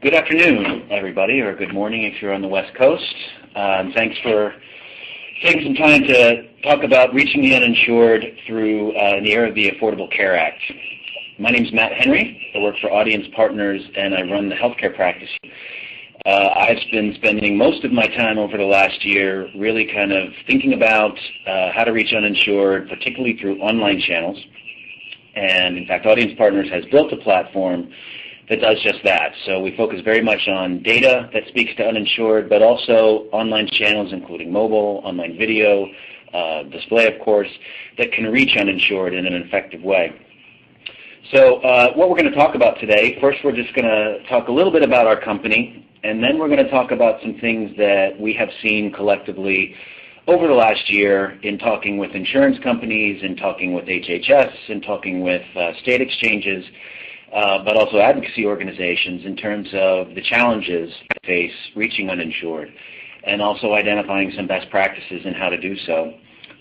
Good afternoon, everybody, or good morning if you're on the West Coast. Thanks for taking some time to talk about reaching the uninsured through the era of the Affordable Care Act. My name is Matt Henry. I work for Audience Partners, and I run the healthcare practice. I've been spending most of my time over the last year really kind of thinking about how to reach uninsured, particularly through online channels. And in fact, Audience Partners has built a platform that does just that. So we focus very much on data that speaks to uninsured, but also online channels including mobile, online video, display of course, that can reach uninsured in an effective way. So what we're going to talk about today, first we're just going to talk a little bit about our company, and then we're going to talk about some things that we have seen collectively over the last year in talking with insurance companies, in talking with HHS, in talking with state exchanges, but also advocacy organizations in terms of the challenges they face reaching uninsured, and also identifying some best practices in how to do so.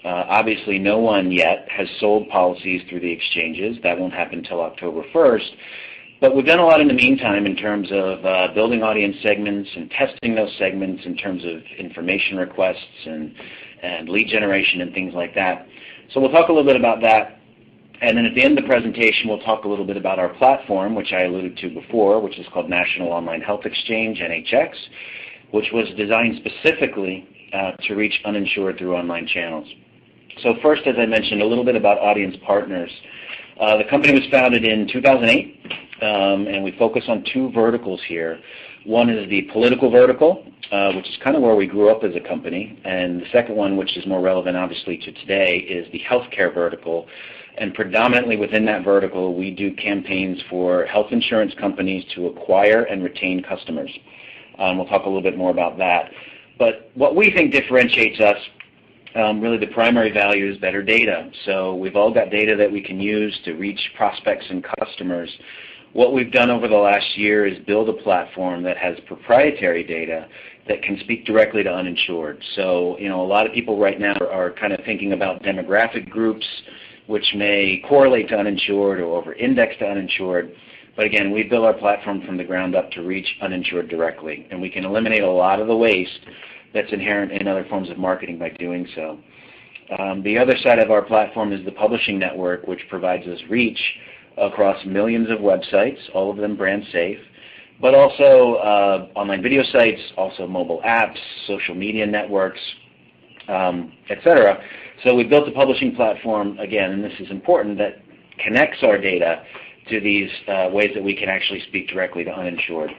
Obviously, no one yet has sold policies through the exchanges. That won't happen until October 1st. But we've done a lot in the meantime in terms of building audience segments and testing those segments in terms of information requests and lead generation and things like that. So we'll talk a little bit about that. And then at the end of the presentation, we'll talk a little bit about our platform, which I alluded to before, which is called National Online Health Exchange, NHX, which was designed specifically to reach uninsured through online channels. So first, as I mentioned, a little bit about Audience Partners. The company was founded in 2008, and we focus on two verticals here. One is the political vertical, which is kind of where we grew up as a company, and the second one, which is more relevant obviously to today, is the healthcare vertical. And predominantly within that vertical, we do campaigns for health insurance companies to acquire and retain customers. We'll talk a little bit more about that. But what we think differentiates us, really the primary value is better data. So we've all got data that we can use to reach prospects and customers. What we've done over the last year is build a platform that has proprietary data that can speak directly to uninsured. So, a lot of people right now are kind of thinking about demographic groups which may correlate to uninsured or over-index to uninsured. But again, we built our platform from the ground up to reach uninsured directly, and we can eliminate a lot of the waste that's inherent in other forms of marketing by doing so. The other side of our platform is the publishing network, which provides us reach across millions of websites, all of them brand safe, but also online video sites, also mobile apps, social media networks, etc. So we built a publishing platform, again, and this is important, that connects our data to these ways that we can actually speak directly to uninsured.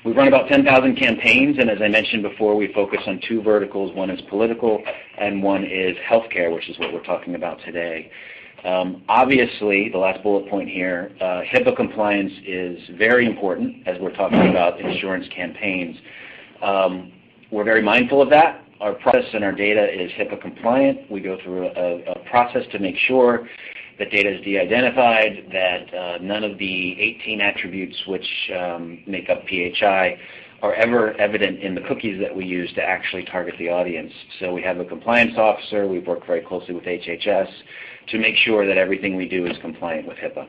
We run about 10,000 campaigns, and as I mentioned before, we focus on two verticals. One is political, and one is healthcare, which is what we're talking about today. Obviously, the last bullet point here, HIPAA compliance is very important as we're talking about insurance campaigns. We're very mindful of that. Our process and our data is HIPAA compliant. We go through a process to make sure that data is de-identified, that none of the 18 attributes which make up PHI are ever evident in the cookies that we use to actually target the audience. So we have a compliance officer. We've worked very closely with HHS to make sure that everything we do is compliant with HIPAA.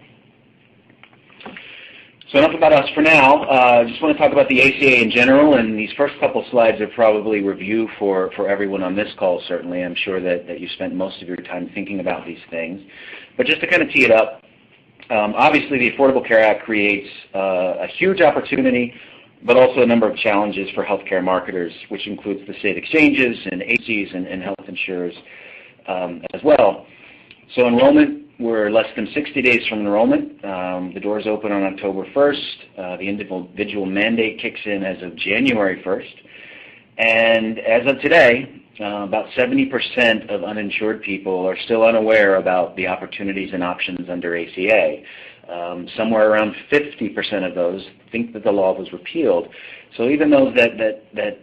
So enough about us for now. I just want to talk about the ACA in general, and these first couple slides are probably review for everyone on this call, certainly. I'm sure that you spent most of your time thinking about these things. But just to kind of tee it up, obviously the Affordable Care Act creates a huge opportunity, but also a number of challenges for healthcare marketers, which includes the state exchanges and agencies and health insurers as well. So enrollment, we're less than 60 days from enrollment. The doors open on October 1st. The individual mandate kicks in as of January 1st. And as of today, about 70% of uninsured people are still unaware about the opportunities and options under ACA. Somewhere around 50% of those think that the law was repealed. So even those that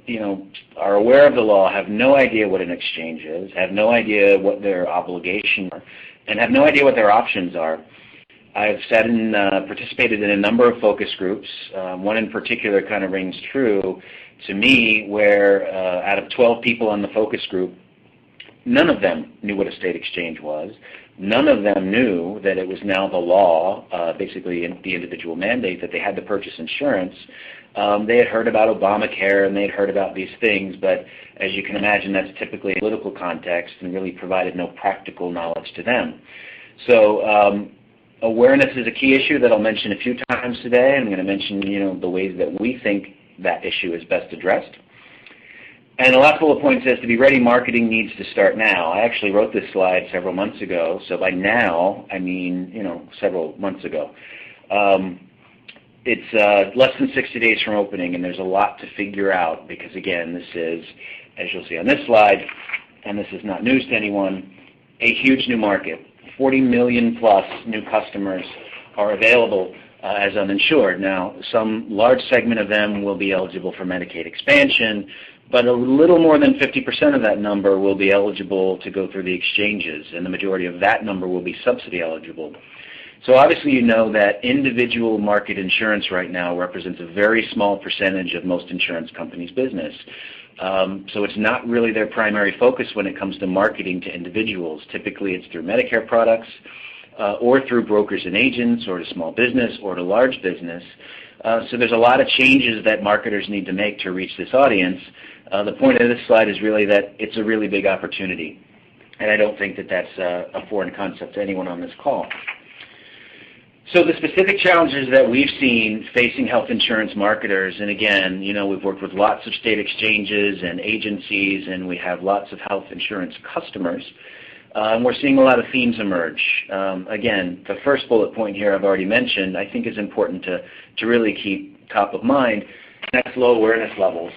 are aware of the law have no idea what an exchange is, have no idea what their obligations are, and have no idea what their options are. I've sat and participated in a number of focus groups. One in particular kind of rings true to me where out of 12 people on the focus group, none of them knew what a state exchange was. None of them knew that it was now the law, basically the individual mandate, that they had to purchase insurance. They had heard about Obamacare and they had heard about these things, but as you can imagine, that's typically a political context and really provided no practical knowledge to them. So awareness is a key issue that I'll mention a few times today. I'm going to mention the ways that we think that issue is best addressed. And the last bullet point says, to be ready, marketing needs to start now. I actually wrote this slide several months ago, so by now, I mean, several months ago. It's less than 60 days from opening, and there's a lot to figure out because, again, this is, as you'll see on this slide, and this is not news to anyone, a huge new market. 40 million plus new customers are available as uninsured. Now, some large segment of them will be eligible for Medicaid expansion, but a little more than 50% of that number will be eligible to go through the exchanges, and the majority of that number will be subsidy eligible. So obviously you know that individual market insurance right now represents a very small percentage of most insurance companies' business. So it's not really their primary focus when it comes to marketing to individuals. Typically it's through Medicare products or through brokers and agents or to small business or to large business. So there's a lot of changes that marketers need to make to reach this audience. The point of this slide is really that it's a really big opportunity, and I don't think that that's a foreign concept to anyone on this call. So the specific challenges that we've seen facing health insurance marketers, and again, we've worked with lots of state exchanges and agencies, and we have lots of health insurance customers. We're seeing a lot of themes emerge. Again, the first bullet point here I've already mentioned, I think is important to really keep top of mind, and that's low awareness levels.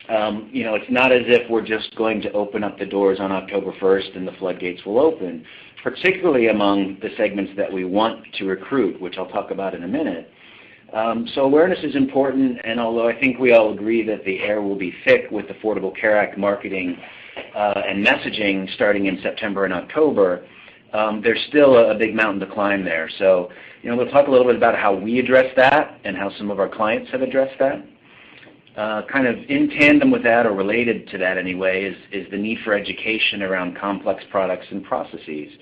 It's not as if we're just going to open up the doors on October 1st and the floodgates will open, particularly among the segments that we want to recruit, which I'll talk about in a minute. So awareness is important, and although I think we all agree that the air will be thick with Affordable Care Act marketing and messaging starting in September and October, there's still a big mountain to climb there. So, we'll talk a little bit about how we address that and how some of our clients have addressed that. Kind of in tandem with that, or related to that anyway, is the need for education around complex products and processes.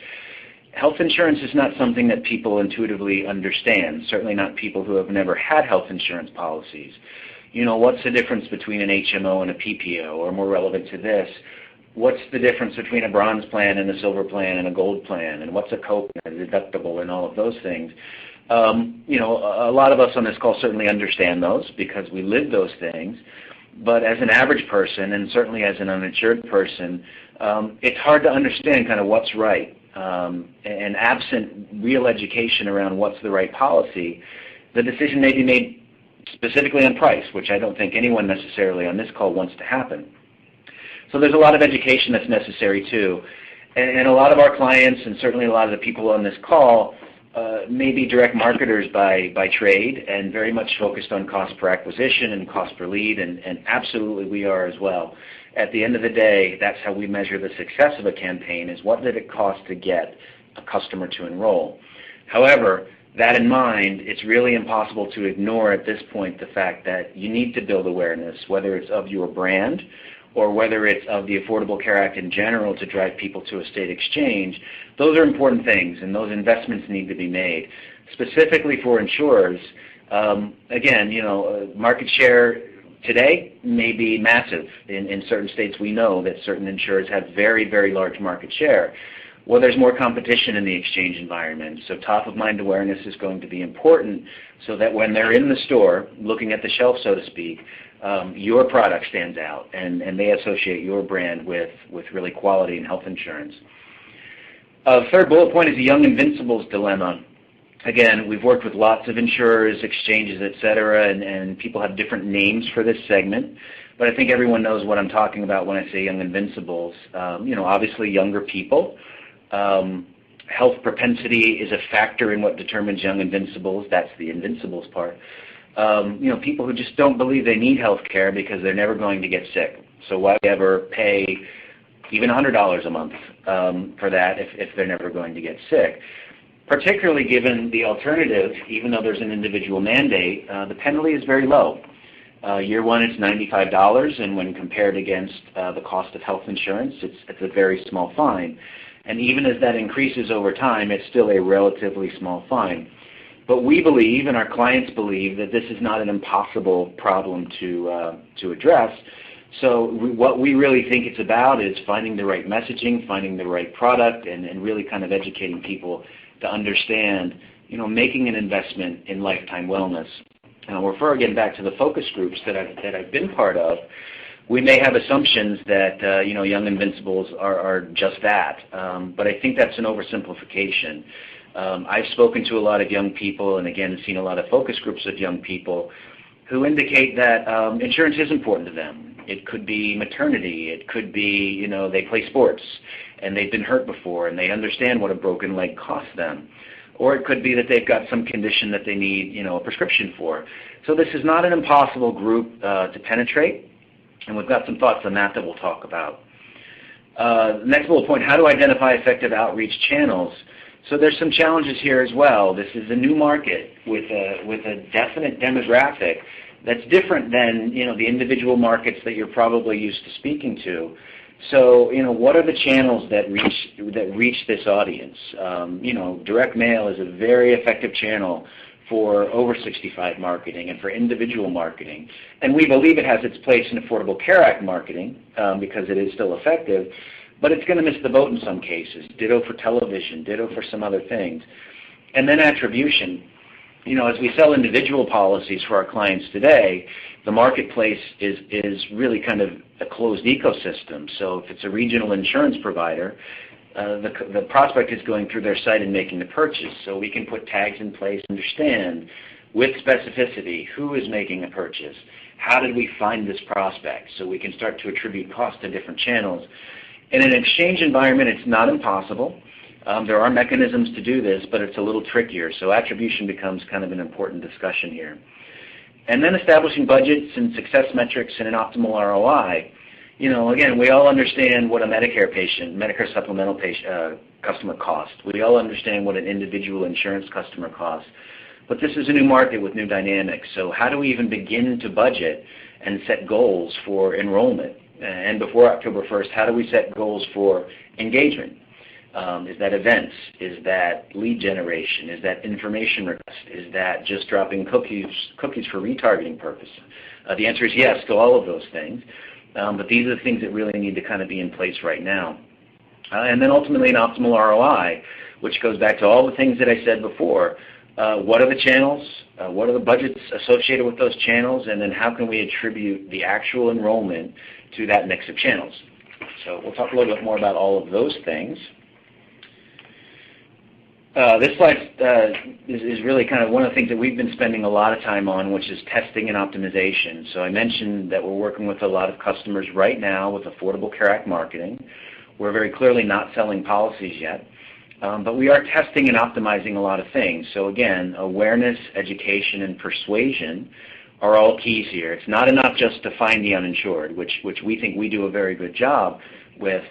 Health insurance is not something that people intuitively understand, certainly not people who have never had health insurance policies. What's the difference between an HMO and a PPO, or more relevant to this, what's the difference between a bronze plan and a silver plan and a gold plan, and what's a copay and a deductible and all of those things. A lot of us on this call certainly understand those because we live those things, but as an average person, and certainly as an uninsured person, it's hard to understand kind of what's right. And absent real education around what's the right policy, the decision may be made specifically on price, which I don't think anyone necessarily on this call wants to happen. So there's a lot of education that's necessary too. And a lot of our clients, and certainly a lot of the people on this call, may be direct marketers by trade and very much focused on cost per acquisition and cost per lead, and absolutely we are as well. At the end of the day, that's how we measure the success of a campaign, is what did it cost to get a customer to enroll. However, that in mind, it's really impossible to ignore at this point the fact that you need to build awareness, whether it's of your brand or whether it's of the Affordable Care Act in general to drive people to a state exchange. Those are important things, and those investments need to be made. Specifically for insurers, again, market share today may be massive. In certain states we know that certain insurers have very, very large market share. Well, there's more competition in the exchange environment, so top-of-mind awareness is going to be important so that when they're in the store, looking at the shelf, so to speak, your product stands out, and they associate your brand with really quality in health insurance. Third bullet point is the young invincibles dilemma. Again, we've worked with lots of insurers, exchanges, et cetera, and people have different names for this segment, but I think everyone knows what I'm talking about when I say young invincibles. Obviously younger people. Health propensity is a factor in what determines young invincibles. That's the invincibles part. People who just don't believe they need health care because they're never going to get sick. So why ever pay even $100 a month for that if they're never going to get sick? Particularly given the alternative, even though there's an individual mandate, the penalty is very low. Year one, it's $95, and when compared against the cost of health insurance, it's a very small fine. And even as that increases over time, it's still a relatively small fine. But we believe, and our clients believe, that this is not an impossible problem to address. So what we really think it's about is finding the right messaging, finding the right product, and really kind of educating people to understand, making an investment in lifetime wellness. And I'll refer again back to the focus groups that I've been part of. We may have assumptions that Young Invincibles are just that, but I think that's an oversimplification. I've spoken to a lot of young people, and again seen a lot of focus groups of young people who indicate that insurance is important to them. It could be maternity. It could be they play sports and they've been hurt before and they understand what a broken leg costs them. Or it could be that they've got some condition that they need a prescription for. So this is not an impossible group to penetrate, and we've got some thoughts on that we'll talk about. Next bullet point, how to identify effective outreach channels. So there's some challenges here as well. This is a new market with a definite demographic that's different than the individual markets that you're probably used to speaking to. So what are the channels that reach this audience? Direct mail is a very effective channel for over 65 marketing and for individual marketing. And we believe it has its place in Affordable Care Act marketing because it is still effective, but it's going to miss the boat in some cases. Ditto for television, ditto for some other things. And then attribution. As we sell individual policies for our clients today, the marketplace is really kind of a closed ecosystem. So if it's a regional insurance provider, the prospect is going through their site and making the purchase. So we can put tags in place, understand with specificity who is making a purchase, how did we find this prospect, so we can start to attribute cost to different channels. In an exchange environment, it's not impossible. There are mechanisms to do this, but it's a little trickier. So attribution becomes kind of an important discussion here. And then establishing budgets and success metrics and an optimal ROI. Again, we all understand what a Medicare supplemental customer costs. We all understand what an individual insurance customer costs. But this is a new market with new dynamics. So how do we even begin to budget and set goals for enrollment? And before October 1st, how do we set goals for engagement? Is that events? Is that lead generation? Is that information request? Is that just dropping cookies for retargeting purposes? The answer is yes to all of those things. But these are the things that really need to kind of be in place right now. And then ultimately an optimal ROI, which goes back to all the things that I said before. What are the channels? What are the budgets associated with those channels? And then how can we attribute the actual enrollment to that mix of channels? So we'll talk a little bit more about all of those things. This slide is really kind of one of the things that we've been spending a lot of time on, which is testing and optimization. So I mentioned that we're working with a lot of customers right now with Affordable Care Act marketing. We're very clearly not selling policies yet, but we are testing and optimizing a lot of things. So again, awareness, education, and persuasion are all keys here. It's not enough just to find the uninsured, which we think we do a very good job with.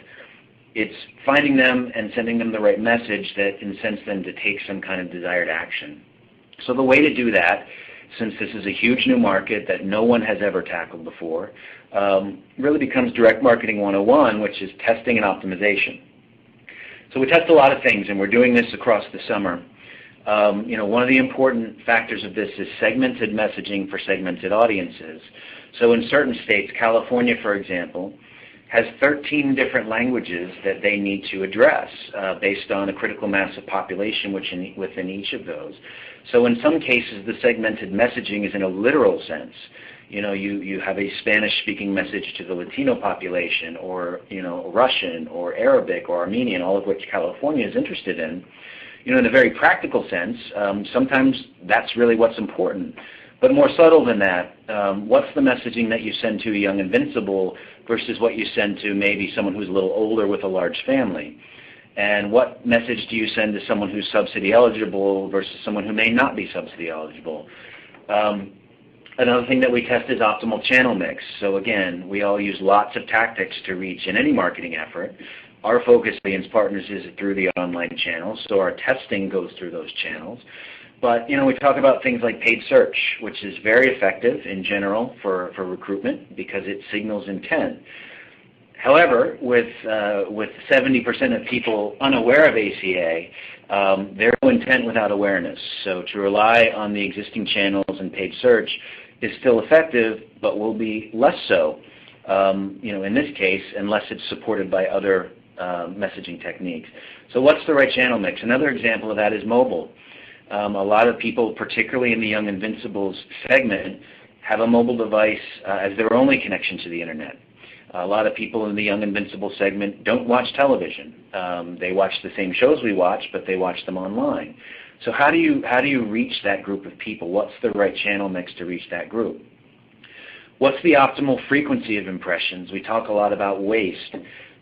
It's finding them and sending them the right message that incents them to take some kind of desired action. So the way to do that, since this is a huge new market that no one has ever tackled before, really becomes Direct Marketing 101, which is testing and optimization. So we test a lot of things, and we're doing this across the summer. One of the important factors of this is segmented messaging for segmented audiences. So in certain states, California, for example, has 13 different languages that they need to address based on a critical mass of population within each of those. So in some cases, the segmented messaging is in a literal sense. You have a Spanish-speaking message to the Latino population, or Russian or Arabic or Armenian, all of which California is interested in. In a very practical sense, sometimes that's really what's important. But more subtle than that, what's the messaging that you send to a young invincible versus what you send to maybe someone who's a little older with a large family? And what message do you send to someone who's subsidy eligible versus someone who may not be subsidy eligible? Another thing that we test is optimal channel mix. So again, we all use lots of tactics to reach in any marketing effort. Our focus as partners is through the online channels, so our testing goes through those channels. But we talk about things like paid search, which is very effective in general for recruitment because it signals intent. However, with 70% of people unaware of ACA, there's no intent without awareness. So to rely on the existing channels and paid search is still effective, but will be less so, in this case, unless it's supported by other messaging techniques. So what's the right channel mix? Another example of that is mobile. A lot of people, particularly in the Young Invincibles segment, have a mobile device as their only connection to the Internet. A lot of people in the Young Invincible segment don't watch television. They watch the same shows we watch, but they watch them online. So how do you reach that group of people? What's the right channel mix to reach that group? What's the optimal frequency of impressions? We talk a lot about waste.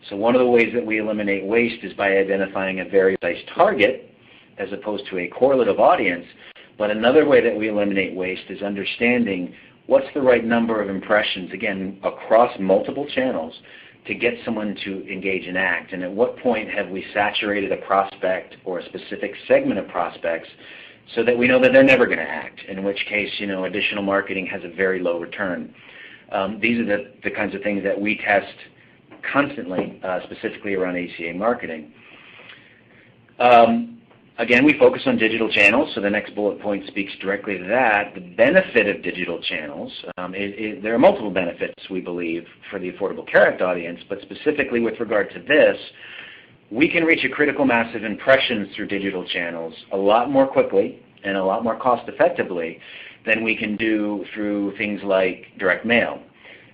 So one of the ways that we eliminate waste is by identifying a very precise target as opposed to a correlative audience. But another way that we eliminate waste is understanding what's the right number of impressions, again, across multiple channels to get someone to engage and act. And at what point have we saturated a prospect or a specific segment of prospects so that we know that they're never going to act, in which case, additional marketing has a very low return. These are the kinds of things that we test constantly, specifically around ACA marketing. Again, we focus on digital channels, so the next bullet point speaks directly to that. The benefit of digital channels, there are multiple benefits, we believe, for the Affordable Care Act audience, but specifically with regard to this, we can reach a critical mass of impressions through digital channels a lot more quickly and a lot more cost effectively than we can do through things like direct mail.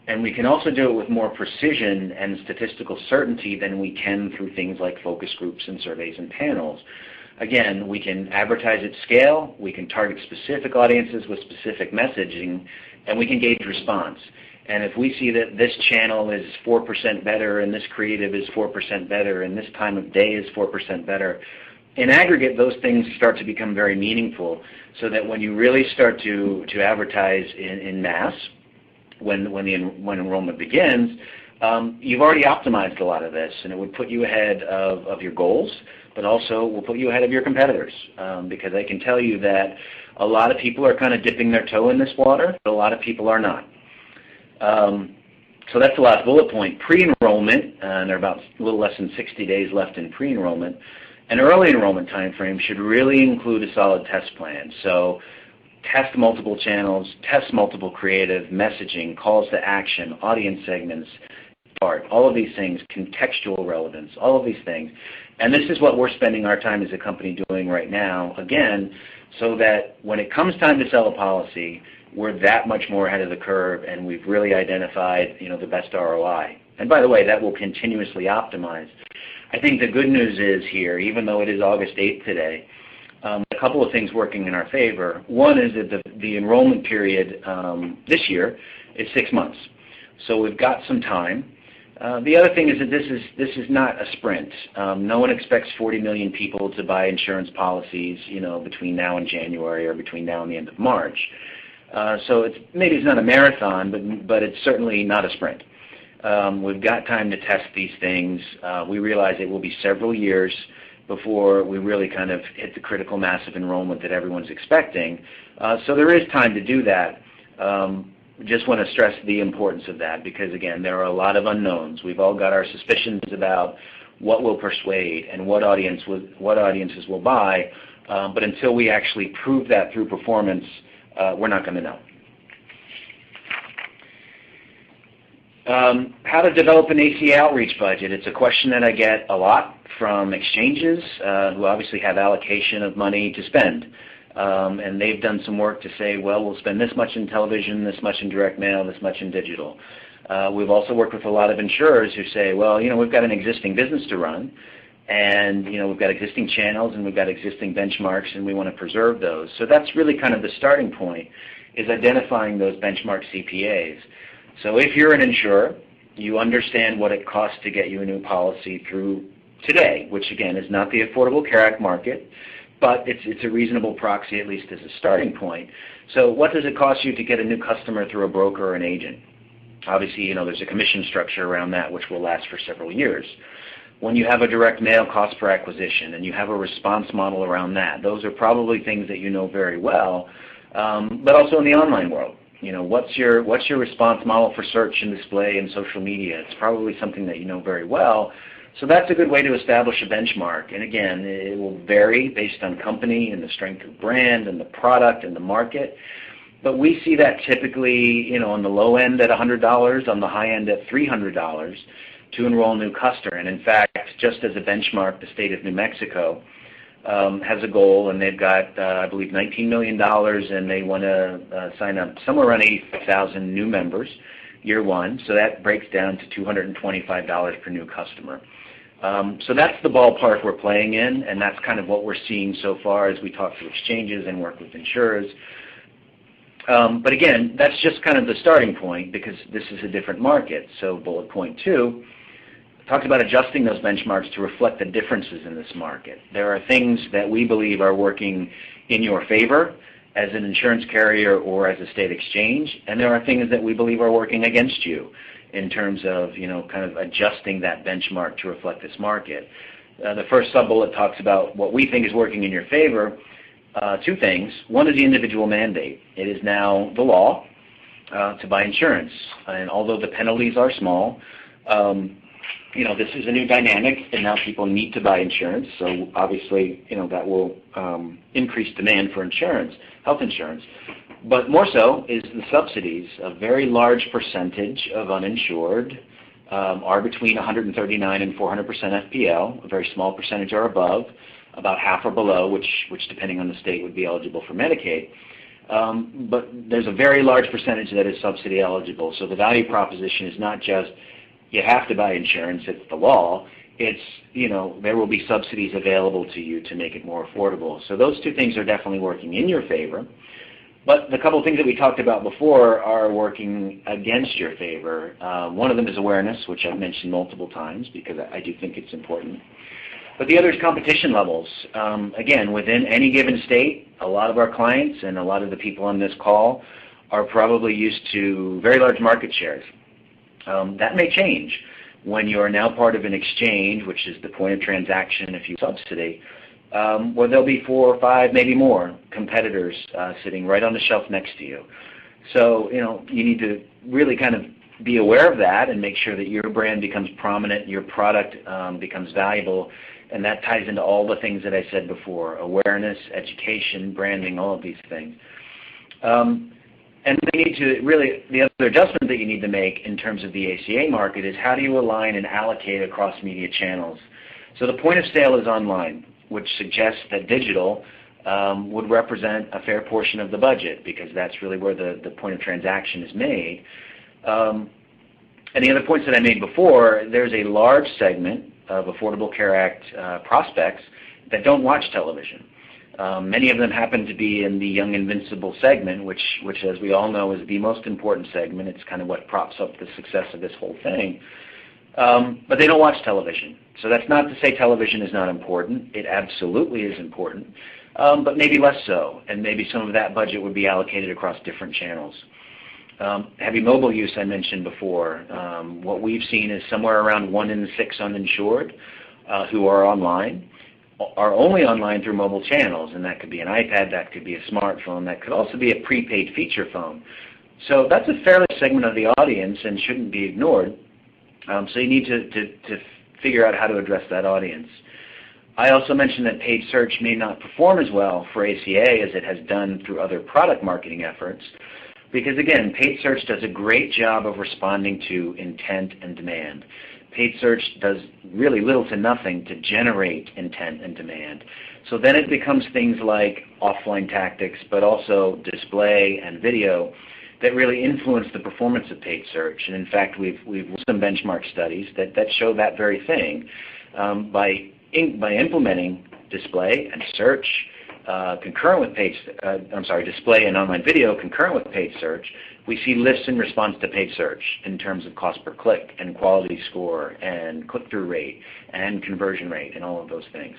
And we can also do it with more precision and statistical certainty than we can through things like focus groups and surveys and panels. Again, we can advertise at scale, we can target specific audiences with specific messaging, and we can gauge response. And if we see that this channel is 4% better and this creative is 4% better and this time of day is 4% better, in aggregate those things start to become very meaningful so that when you really start to advertise in mass, when enrollment begins, you've already optimized a lot of this, and it would put you ahead of your goals, but also will put you ahead of your competitors, because I can tell you that a lot of people are kind of dipping their toe in this water, but a lot of people are not. So that's the last bullet point. Pre-enrollment, and there are about a little less than 60 days left in pre-enrollment. An early enrollment time frame should really include a solid test plan. So test multiple channels, test multiple creative, messaging, calls to action, audience segments, all of these things, contextual relevance, all of these things. And this is what we're spending our time as a company doing right now, again, so that when it comes time to sell a policy, we're that much more ahead of the curve and we've really identified the best ROI. And by the way, that will continuously optimize. I think the good news is here, even though it is August 8th today, a couple of things working in our favor. One is that the enrollment period this year is 6 months. So we've got some time. The other thing is that this is not a sprint. No one expects 40 million people to buy insurance policies, between now and January or between now and the end of March. So maybe it's not a marathon, but it's certainly not a sprint. We've got time to test these things. We realize it will be several years before we really kind of hit the critical mass of enrollment that everyone's expecting. So there is time to do that. Just want to stress the importance of that because, again, there are a lot of unknowns. We've all got our suspicions about what will persuade and what audiences will buy, but until we actually prove that through performance, we're not going to know. How to develop an ACA outreach budget. It's a question that I get a lot from exchanges who obviously have allocation of money to spend. And they've done some work to say, well, we'll spend this much in television, this much in direct mail, this much in digital. We've also worked with a lot of insurers who say, well, we've got an existing business to run, and we've got existing channels and we've got existing benchmarks, and we want to preserve those. So that's really kind of the starting point, is identifying those benchmark CPAs. So if you're an insurer, you understand what it costs to get you a new policy through today, which again is not the Affordable Care Act market, but it's a reasonable proxy, at least as a starting point. So what does it cost you to get a new customer through a broker or an agent? Obviously, there's a commission structure around that which will last for several years. when you have a direct mail cost per acquisition and you have a response model around that. Those are probably things that you know very well, but also in the online world. What's your response model for search and display and social media? It's probably something that you know very well. So that's a good way to establish a benchmark. And again, it will vary based on company and the strength of brand and the product and the market. But we see that typically, on the low end at $100, on the high end at $300 to enroll a new customer. And in fact, just as a benchmark, the state of New Mexico has a goal, and they've got, I believe, $19 million, and they want to sign up somewhere around 85,000 new members year one. So that breaks down to $225 per new customer. So that's the ballpark we're playing in, and that's kind of what we're seeing so far as we talk to exchanges and work with insurers. But again, that's just kind of the starting point because this is a different market. So bullet point 2 talks about adjusting those benchmarks to reflect the differences in this market. There are things that we believe are working in your favor as an insurance carrier or as a state exchange, and there are things that we believe are working against you in terms of, kind of adjusting that benchmark to reflect this market. The first sub-bullet talks about what we think is working in your favor. 2 things. One is the individual mandate. It is now the law to buy insurance, and although the penalties are small, this is a new dynamic, and now people need to buy insurance. So obviously, that will increase demand for insurance, health insurance. But more so is the subsidies. A very large percentage of uninsured are between 139 and 400% FPL. A very small percentage are above. About half are below, which depending on the state would be eligible for Medicaid. But there's a very large percentage that is subsidy eligible. So the value proposition is not just you have to buy insurance, it's the law. It's, there will be subsidies available to you to make it more affordable. So those 2 things are definitely working in your favor. But the couple of things that we talked about before are working against your favor. One of them is awareness, which I've mentioned multiple times because I do think it's important. But the other is competition levels. Again, within any given state, a lot of our clients and a lot of the people on this call are probably used to very large market shares. That may change when you are now part of an exchange, which is the point of transaction if you subsidy, where there'll be 4 or 5, maybe more competitors sitting right on the shelf next to you. So, you need to really kind of be aware of that and make sure that your brand becomes prominent, your product becomes valuable, and that ties into all the things that I said before: awareness, education, branding, all of these things. And we need to the other adjustment that you need to make in terms of the ACA market is how do you align and allocate across media channels. So the point of sale is online, which suggests that digital would represent a fair portion of the budget because that's really where the point of transaction is made. And the other points that I made before, there's a large segment of Affordable Care Act prospects that don't watch television. Many of them happen to be in the Young Invincible segment, which as we all know is the most important segment. It's kind of what props up the success of this whole thing. But they don't watch television. So that's not to say television is not important. It absolutely is important, but maybe less so. And maybe some of that budget would be allocated across different channels. Heavy mobile use I mentioned before. What we've seen is somewhere around 1 in 6 uninsured who are online are only online through mobile channels, and that could be an iPad, that could be a smartphone, that could also be a prepaid feature phone. So that's a fairly segment of the audience and shouldn't be ignored. So you need to figure out how to address that audience. I also mentioned that paid search may not perform as well for ACA as it has done through other product marketing efforts because, again, paid search does a great job of responding to intent and demand. Paid search does really little to nothing to generate intent and demand. So then it becomes things like offline tactics, but also display and video that really influence the performance of paid search. And in fact, we've some benchmark studies that show that very thing. By implementing display and search concurrent with display and online video concurrent with paid search, we see lifts in response to paid search in terms of cost per click and quality score and click-through rate and conversion rate and all of those things.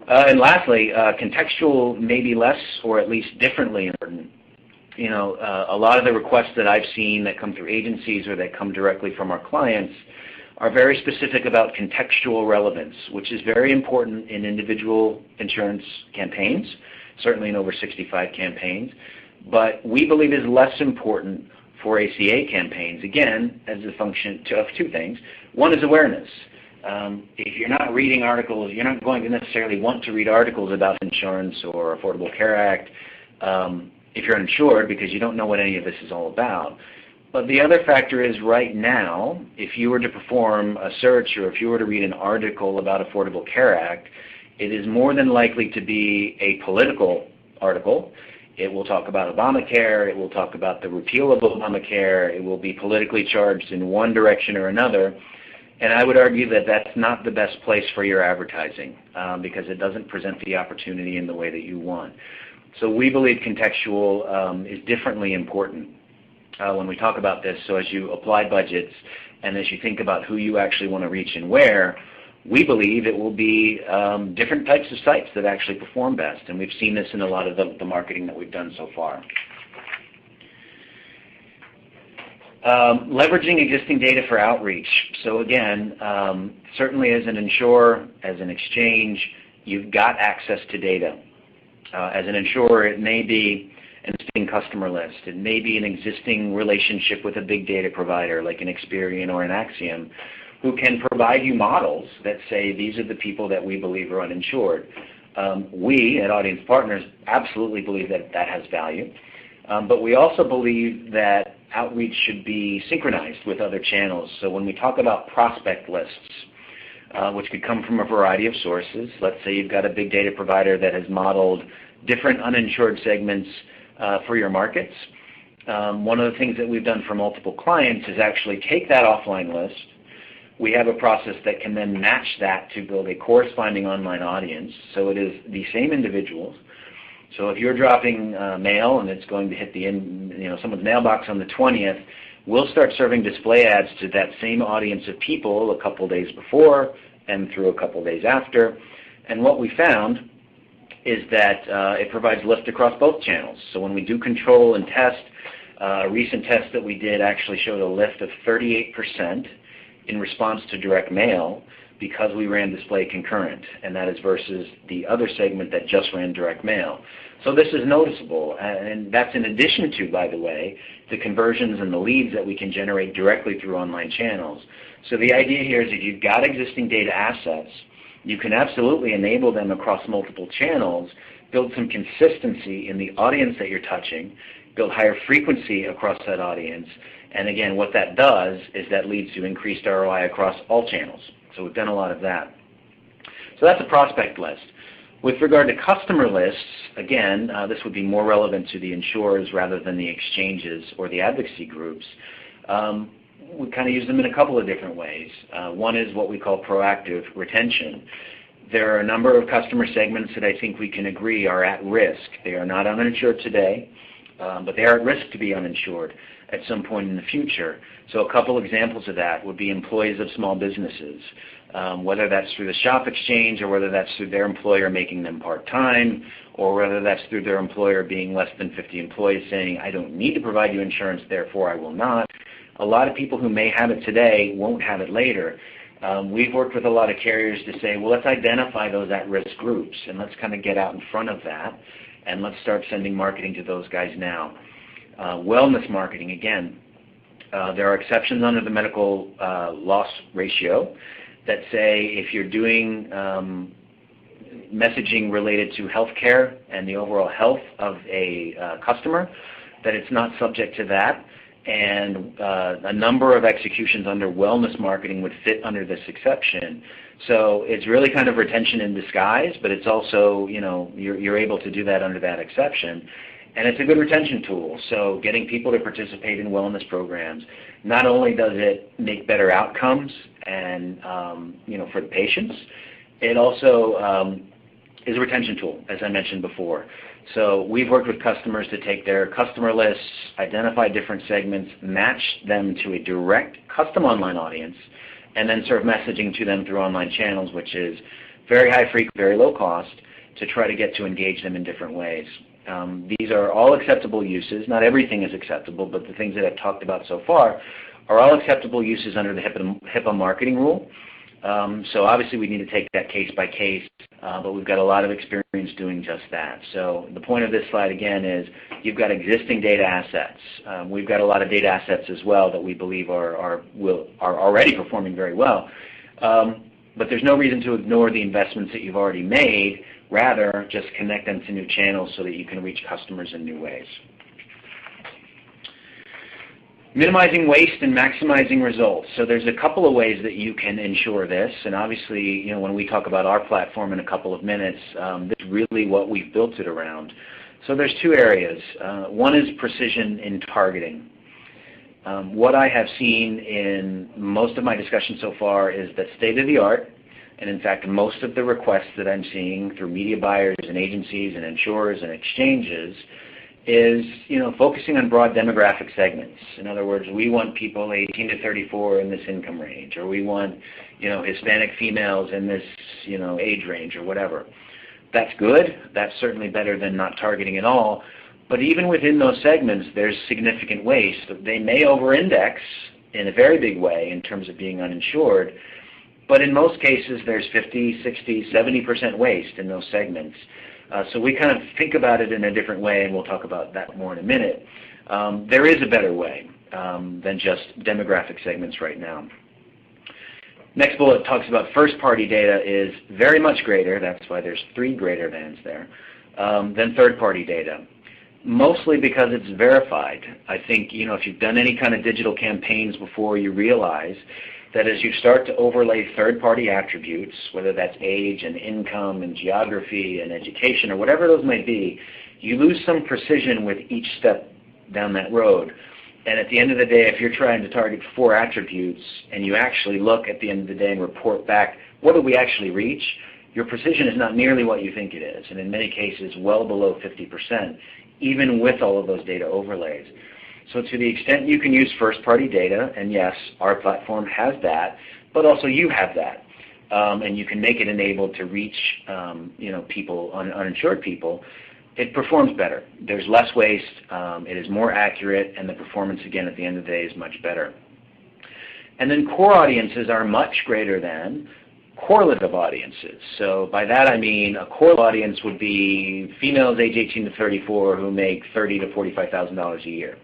And lastly, contextual may be less or at least differently important. A lot of the requests that I've seen that come through agencies or that come directly from our clients are very specific about contextual relevance, which is very important in individual insurance campaigns, certainly in over 65 campaigns, but we believe is less important for ACA campaigns, again, as a function of two things. One is awareness. If you're not reading articles, you're not going to necessarily want to read articles about insurance or Affordable Care Act if you're uninsured, because you don't know what any of this is all about. But the other factor is right now, if you were to perform a search or if you were to read an article about Affordable Care Act, it is more than likely to be a political article. It will talk about Obamacare. It will talk about the repeal of Obamacare. It will be politically charged in one direction or another. And I would argue that that's not the best place for your advertising because it doesn't present the opportunity in the way that you want. So we believe contextual is differently important when we talk about this. So as you apply budgets and as you think about who you actually want to reach and where, we believe it will be different types of sites that actually perform best. And we've seen this in a lot of the marketing that we've done so far. Leveraging existing data for outreach. So again, certainly as an insurer, as an exchange, you've got access to data. As an insurer, it may be an existing customer list. It may be an existing relationship with a big data provider like an Experian or an Axiom, who can provide you models that say these are the people that we believe are uninsured. We at Audience Partners absolutely believe that that has value, but we also believe that outreach should be synchronized with other channels. So when we talk about prospect lists, which could come from a variety of sources, let's say you've got a big data provider that has modeled different uninsured segments for your markets. One of the things that we've done for multiple clients is actually take that offline list. We have a process that can then match that to build a corresponding online audience. So it is the same individuals. So if you're dropping mail and it's going to hit someone's mailbox on the 20th, we'll start serving display ads to that same audience of people a couple days before and through a couple days after. And what we found is that it provides lift across both channels. So when we do control and test, a recent test that we did actually showed a lift of 38% in response to direct mail because we ran display concurrent, and that is versus the other segment that just ran direct mail. So this is noticeable, and that's in addition to, by the way, the conversions and the leads that we can generate directly through online channels. So the idea here is if you've got existing data assets, you can absolutely enable them across multiple channels, build some consistency in the audience that you're touching, build higher frequency across that audience, and again, what that does is that leads to increased ROI across all channels. So we've done a lot of that. So that's a prospect list. With regard to customer lists, again, this would be more relevant to the insurers rather than the exchanges or the advocacy groups. We kind of use them in a couple of different ways. One is what we call proactive retention. There are a number of customer segments that I think we can agree are at risk. They are not uninsured today, but they are at risk to be uninsured at some point in the future. So a couple examples of that would be employees of small businesses, whether that's through the shop exchange or whether that's through their employer making them part-time, or whether that's through their employer being less than 50 employees saying, I don't need to provide you insurance, therefore I will not. A lot of people who may have it today won't have it later. We've worked with a lot of carriers to say, well, let's identify those at-risk groups and let's kind of get out in front of that and let's start sending marketing to those guys now. Wellness marketing, again, there are exceptions under the medical loss ratio that say if you're doing messaging related to healthcare and the overall health of a customer, that it's not subject to that. And a number of executions under wellness marketing would fit under this exception. So it's really kind of retention in disguise, but it's also, you're able to do that under that exception. And it's a good retention tool. So getting people to participate in wellness programs, not only does it make better outcomes and, for the patients, it also is a retention tool, as I mentioned before. So we've worked with customers to take their customer lists, identify different segments, match them to a direct custom online audience, and then serve messaging to them through online channels, which is very high frequency, very low cost, to try to get to engage them in different ways. These are all acceptable uses. Not everything is acceptable, but the things that I've talked about so far are all acceptable uses under the HIPAA marketing rule. So obviously we need to take that case by case, but we've got a lot of experience doing just that. So the point of this slide again is you've got existing data assets. We've got a lot of data assets as well that we believe are already performing very well. But there's no reason to ignore the investments that you've already made. Rather, just connect them to new channels so that you can reach customers in new ways. Minimizing waste and maximizing results. So there's a couple of ways that you can ensure this, and obviously, when we talk about our platform in a couple of minutes, this is really what we've built it around. So there's two areas. One is precision in targeting. What I have seen in most of my discussion so far is that state-of-the-art, and in fact most of the requests that I'm seeing through media buyers and agencies and insurers and exchanges is focusing on broad demographic segments. In other words, we want people 18 to 34 in this income range, or we want Hispanic females in this age range or whatever. That's good. That's certainly better than not targeting at all. But even within those segments, there's significant waste. They may over-index in a very big way in terms of being uninsured, but in most cases there's 50, 60, 70% waste in those segments. So we kind of think about it in a different way, and we'll talk about that more in a minute. There is a better way than just demographic segments right now. Next bullet talks about first-party data is very much greater, that's why there's 3 greater thans there, than third-party data. Mostly because it's verified. I think if you've done any kind of digital campaigns before, you realize that as you start to overlay third-party attributes, whether that's age and income and geography and education or whatever those might be, you lose some precision with each step down that road. And at the end of the day, if you're trying to target 4 attributes and you actually look at the end of the day and report back, what did we actually reach? Your precision is not nearly what you think it is, and in many cases well below 50%, even with all of those data overlays. So to the extent you can use first-party data, and yes, our platform has that, but also you have that, and you can make it enabled to reach people, uninsured people, it performs better. There's less waste, it is more accurate, and the performance, again, at the end of the day is much better. And then core audiences are much greater than correlative audiences. So by that I mean a core audience would be females age 18 to 34 who make $30,000 to $45,000 a year.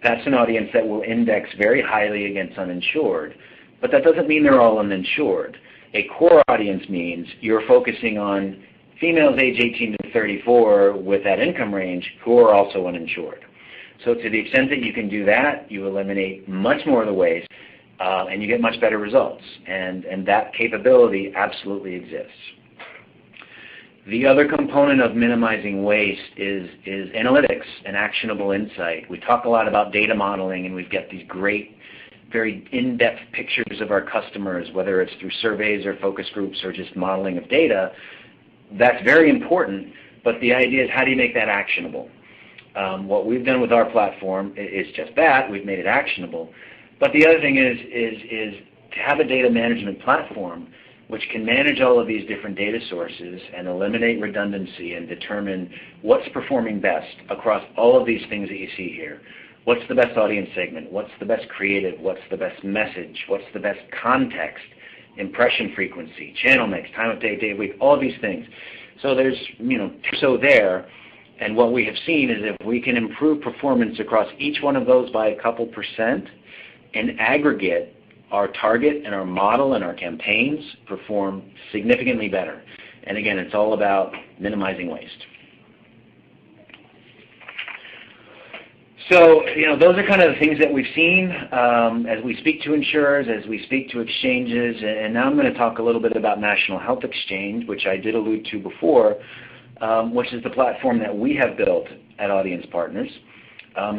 That's an audience that will index very highly against uninsured, but that doesn't mean they're all uninsured. A core audience means you're focusing on females age 18 to 34 with that income range who are also uninsured. So to the extent that you can do that, you eliminate much more of the waste, and you get much better results. And that capability absolutely exists. The other component of minimizing waste is analytics and actionable insight. We talk a lot about data modeling, and we've got these great, very in-depth pictures of our customers, whether it's through surveys or focus groups or just modeling of data. That's very important, but the idea is how do you make that actionable? What we've done with our platform is just that. We've made it actionable. But the other thing is to have a data management platform which can manage all of these different data sources and eliminate redundancy and determine what's performing best across all of these things that you see here. What's the best audience segment? What's the best creative? What's the best message? What's the best context? Impression frequency, channel mix, time of day, day of week, all of these things. So there's, there. And what we have seen is if we can improve performance across each one of those by a couple percent, in aggregate, our target and our model and our campaigns perform significantly better. And again, it's all about minimizing waste. So, those are kind of the things that we've seen as we speak to insurers, as we speak to exchanges, and now I'm going to talk a little bit about National Health Exchange, which I did allude to before, which is the platform that we have built at Audience Partners,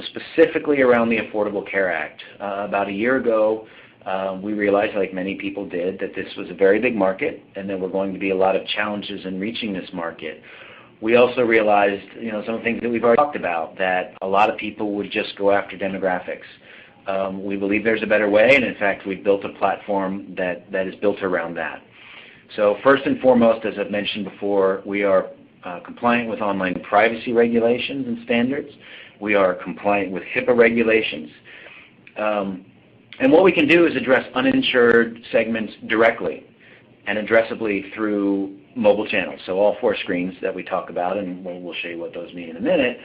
specifically around the Affordable Care Act. About a year ago, we realized, like many people did, that this was a very big market and there were going to be a lot of challenges in reaching this market. We also realized, some of the things that we've already talked about, that a lot of people would just go after demographics. We believe there's a better way, and in fact, we've built a platform that is built around that. So first and foremost, as I've mentioned before, we are compliant with online privacy regulations and standards. We are compliant with HIPAA regulations. And what we can do is address uninsured segments directly and addressably through mobile channels. So all 4 screens that we talk about, and we'll show you what those mean in a minute.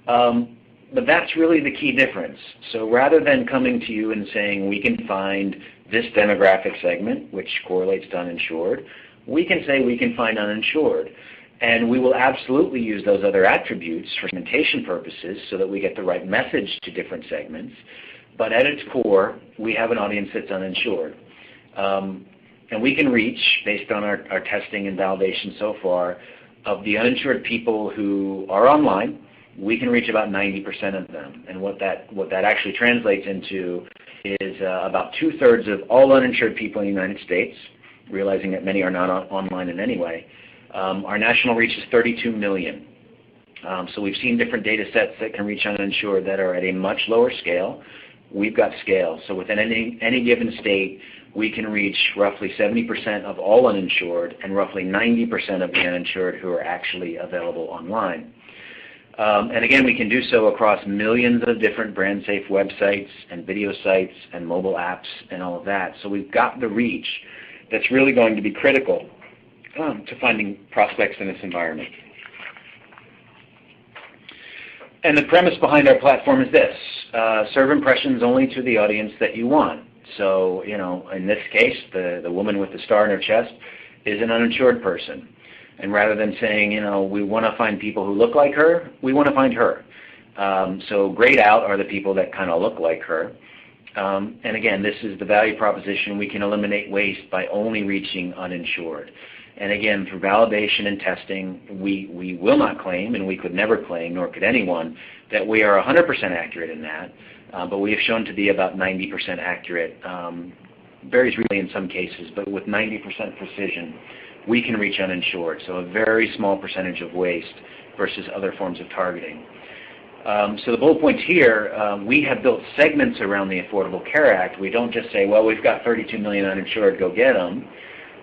But that's really the key difference. So rather than coming to you and saying we can find this demographic segment, which correlates to uninsured, we can say we can find uninsured. And we will absolutely use those other attributes for segmentation purposes so that we get the right message to different segments. But at its core, we have an audience that's uninsured. And we can reach, based on our testing and validation so far, of the uninsured people who are online, we can reach about 90% of them. And what that actually translates into is about 2/3 of all uninsured people in the United States, realizing that many are not online in any way. Our national reach is 32 million. So we've seen different data sets that can reach uninsured that are at a much lower scale. We've got scale. So within any given state, we can reach roughly 70% of all uninsured and roughly 90% of the uninsured who are actually available online. And again, we can do so across millions of different brand safe websites and video sites and mobile apps and all of that. So we've got the reach that's really going to be critical to finding prospects in this environment. And the premise behind our platform is this: serve impressions only to the audience that you want. So, in this case, the woman with the star in her chest is an uninsured person. And rather than saying, we want to find people who look like her, we want to find her. So grayed out are the people that kind of look like her. And again, this is the value proposition. We can eliminate waste by only reaching uninsured. And again, through validation and testing, we will not claim, and we could never claim, nor could anyone, that we are 100% accurate in that. But we have shown to be about 90% accurate. Varies really in some cases, but with 90% precision, we can reach uninsured. So a very small percentage of waste versus other forms of targeting. So the bullet points here, we have built segments around the Affordable Care Act. We don't just say, well, we've got 32 million uninsured, go get them.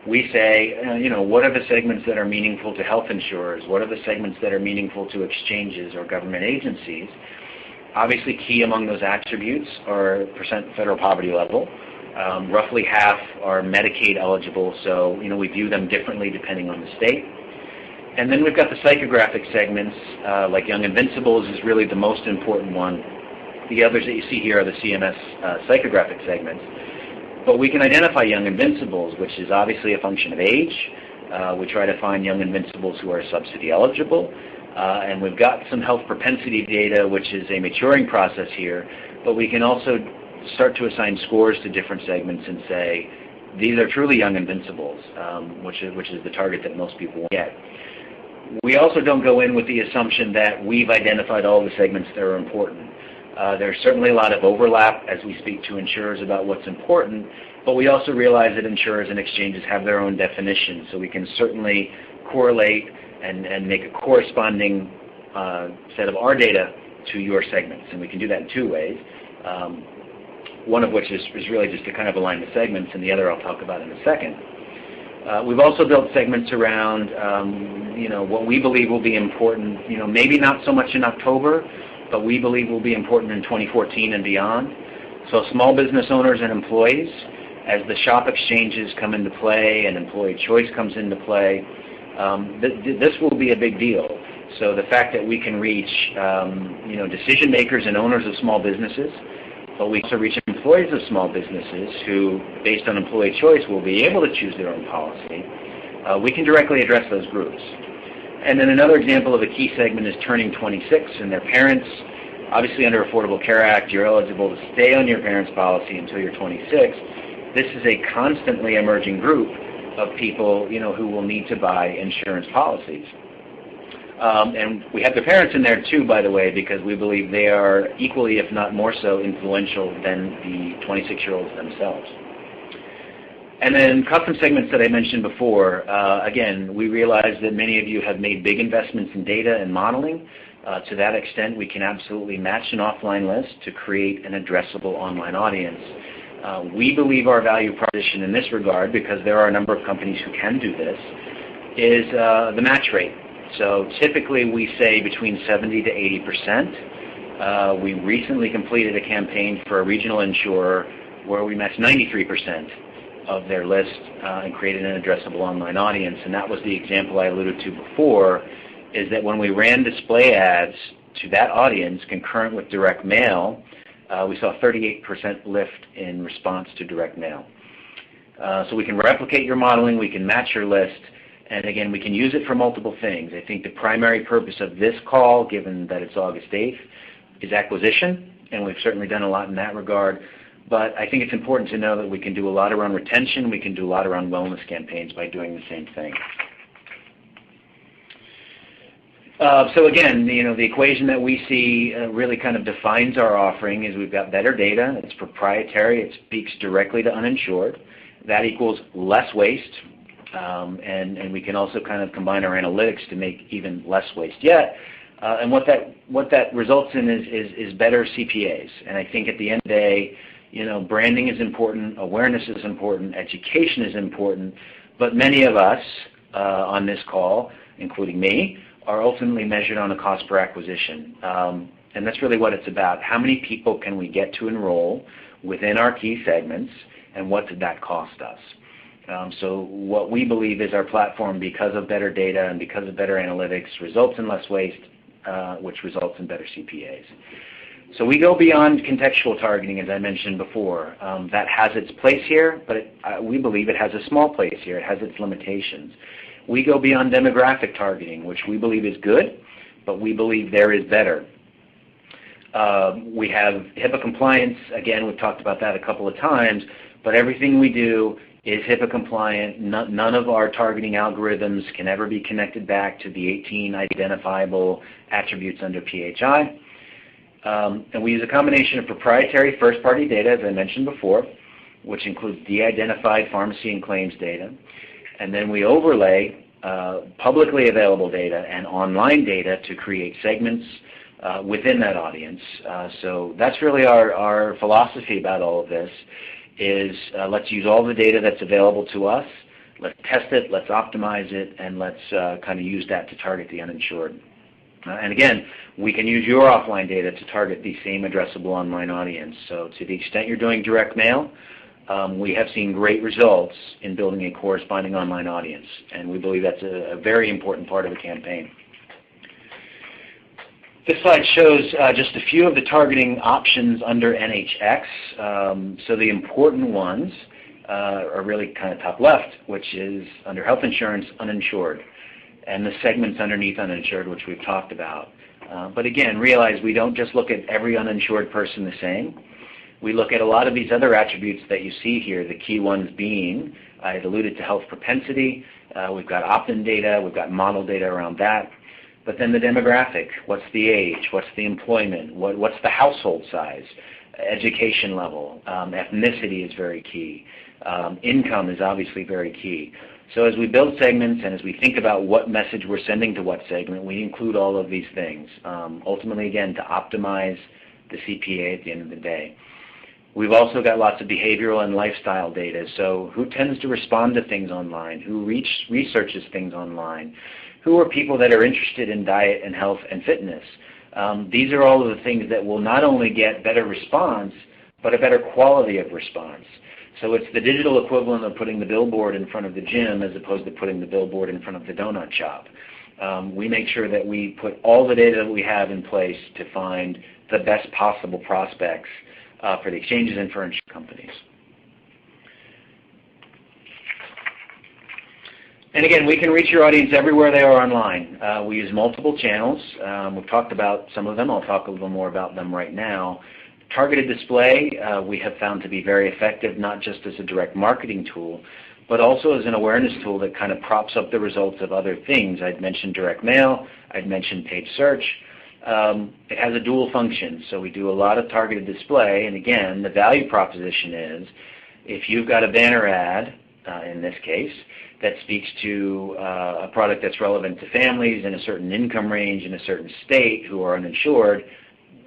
We say, what are the segments that are meaningful to health insurers? What are the segments that are meaningful to exchanges or government agencies? Obviously, key among those attributes are percent federal poverty level. Roughly half are Medicaid eligible, so we view them differently depending on the state. And then we've got the psychographic segments, like Young Invincibles is really the most important one. The others that you see here are the CMS psychographic segments. But we can identify Young Invincibles, which is obviously a function of age. We try to find Young Invincibles who are subsidy eligible. And we've got some health propensity data, which is a maturing process here. But we can also start to assign scores to different segments and say, these are truly Young Invincibles, which is the target that most people get. We also don't go in with the assumption that we've identified all the segments that are important. There's certainly a lot of overlap as we speak to insurers about what's important, but we also realize that insurers and exchanges have their own definitions, so we can certainly correlate and make a corresponding set of our data to your segments, and we can do that in 2 ways. One of which is really just to kind of align the segments, and the other I'll talk about in a second. We've also built segments around, what we believe will be important, maybe not so much in October, but we believe will be important in 2014 and beyond. So small business owners and employees, as the shop exchanges come into play and employee choice comes into play, this will be a big deal. So the fact that we can reach, decision makers and owners of small businesses, but we also reach employees of small businesses who, based on employee choice, will be able to choose their own policy. We can directly address those groups. And then another example of a key segment is turning 26 and their parents. Obviously, under Affordable Care Act, you're eligible to stay on your parents' policy until you're 26. This is a constantly emerging group of people, who will need to buy insurance policies. And we have the parents in there too, by the way, because we believe they are equally, if not more so, influential than the 26-year-olds themselves. And then custom segments that I mentioned before, again, we realize that many of you have made big investments in data and modeling. To that extent, we can absolutely match an offline list to create an addressable online audience. We believe our value proposition in this regard, because there are a number of companies who can do this, is the match rate. So typically we say between 70 to 80%. We recently completed a campaign for a regional insurer where we matched 93% of their list and created an addressable online audience. And that was the example I alluded to before, is that when we ran display ads to that audience concurrent with direct mail, we saw a 38% lift in response to direct mail. So we can replicate your modeling, we can match your list, and again, we can use it for multiple things. I think the primary purpose of this call, given that it's August 8th, is acquisition, and we've certainly done a lot in that regard. But I think it's important to know that we can do a lot around retention, we can do a lot around wellness campaigns by doing the same thing. So again, the equation that we see really kind of defines our offering is we've got better data, it's proprietary, it speaks directly to uninsured. That equals less waste, and we can also kind of combine our analytics to make even less waste yet. And what that results in is better CPAs. And I think at the end of the day, branding is important, awareness is important, education is important, but many of us on this call, including me, are ultimately measured on a cost per acquisition. And that's really what it's about. How many people can we get to enroll within our key segments, and what did that cost us? So what we believe is our platform, because of better data and because of better analytics, results in less waste, which results in better CPAs. So we go beyond contextual targeting, as I mentioned before. That has its place here, but we believe it has a small place here. It has its limitations. We go beyond demographic targeting, which we believe is good, but we believe there is better. We have HIPAA compliance. Again, we've talked about that a couple of times, but everything we do is HIPAA compliant. None of our targeting algorithms can ever be connected back to the 18 identifiable attributes under PHI. And we use a combination of proprietary first-party data, as I mentioned before, which includes de-identified pharmacy and claims data. And then we overlay publicly available data and online data to create segments within that audience. So that's really our philosophy about all of this, is let's use all the data that's available to us, let's test it, let's optimize it, and let's kind of use that to target the uninsured. And again, we can use your offline data to target the same addressable online audience. So to the extent you're doing direct mail, we have seen great results in building a corresponding online audience, and we believe that's a very important part of the campaign. This slide shows just a few of the targeting options under NHX. So the important ones are really kind of top left, which is under health insurance, uninsured, and the segments underneath uninsured, which we've talked about. But again, realize we don't just look at every uninsured person the same. We look at a lot of these other attributes that you see here, the key ones being, I had alluded to health propensity, we've got opt-in data, we've got model data around that, but then the demographic, what's the age, what's the employment, what's the household size, education level, ethnicity is very key, income is obviously very key. So as we build segments and as we think about what message we're sending to what segment, we include all of these things, ultimately, again, to optimize the CPA at the end of the day. We've also got lots of behavioral and lifestyle data. So who tends to respond to things online? Who researches things online? Who are people that are interested in diet and health and fitness? These are all of the things that will not only get better response, but a better quality of response. So it's the digital equivalent of putting the billboard in front of the gym as opposed to putting the billboard in front of the donut shop. We make sure that we put all the data that we have in place to find the best possible prospects for the exchanges and for insurance companies. And again, we can reach your audience everywhere they are online. We use multiple channels. We've talked about some of them. I'll talk a little more about them right now. Targeted display we have found to be very effective, not just as a direct marketing tool, but also as an awareness tool that kind of props up the results of other things. I'd mentioned direct mail. I'd mentioned paid search. It has a dual function, so we do a lot of targeted display, and again, the value proposition is if you've got a banner ad, in this case, that speaks to a product that's relevant to families in a certain income range in a certain state who are uninsured,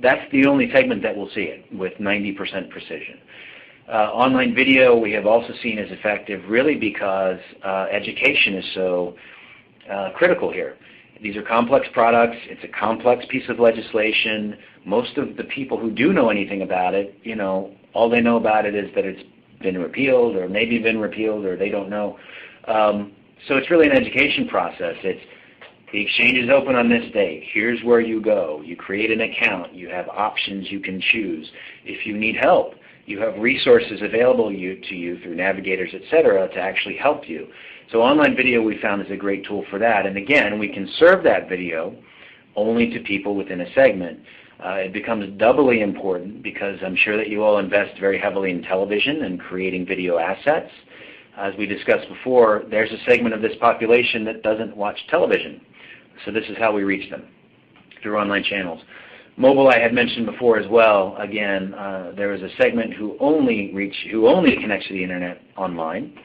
that's the only segment that will see it with 90% precision. Online video we have also seen as effective really because education is so critical here. These are complex products. It's a complex piece of legislation. Most of the people who do know anything about it, all they know about it is that it's been repealed or maybe been repealed, or they don't know. So it's really an education process. It's the exchange is open on this date. Here's where you go. You create an account. You have options you can choose. If you need help, you have resources available to you through navigators, etc., to actually help you. So online video we found is a great tool for that. And again, we can serve that video only to people within a segment. It becomes doubly important because I'm sure that you all invest very heavily in television and creating video assets. As we discussed before, there's a segment of this population that doesn't watch television. So this is how we reach them, through online channels. Mobile I had mentioned before as well. Again, there is a segment who only connects to the internet online.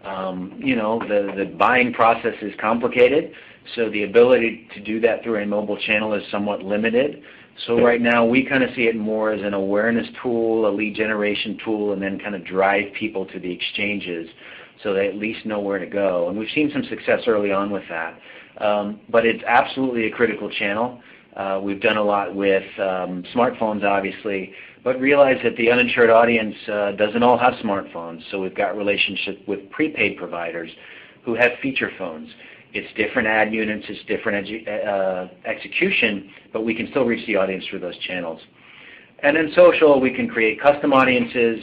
The buying process is complicated, so the ability to do that through a mobile channel is somewhat limited. So right now we kind of see it more as an awareness tool, a lead generation tool, and then kind of drive people to the exchanges so they at least know where to go. And we've seen some success early on with that. But it's absolutely a critical channel. We've done a lot with smartphones, obviously, but realize that the uninsured audience doesn't all have smartphones. So we've got relationships with prepaid providers who have feature phones. It's different ad units, it's different execution, but we can still reach the audience through those channels. And in social, we can create custom audiences.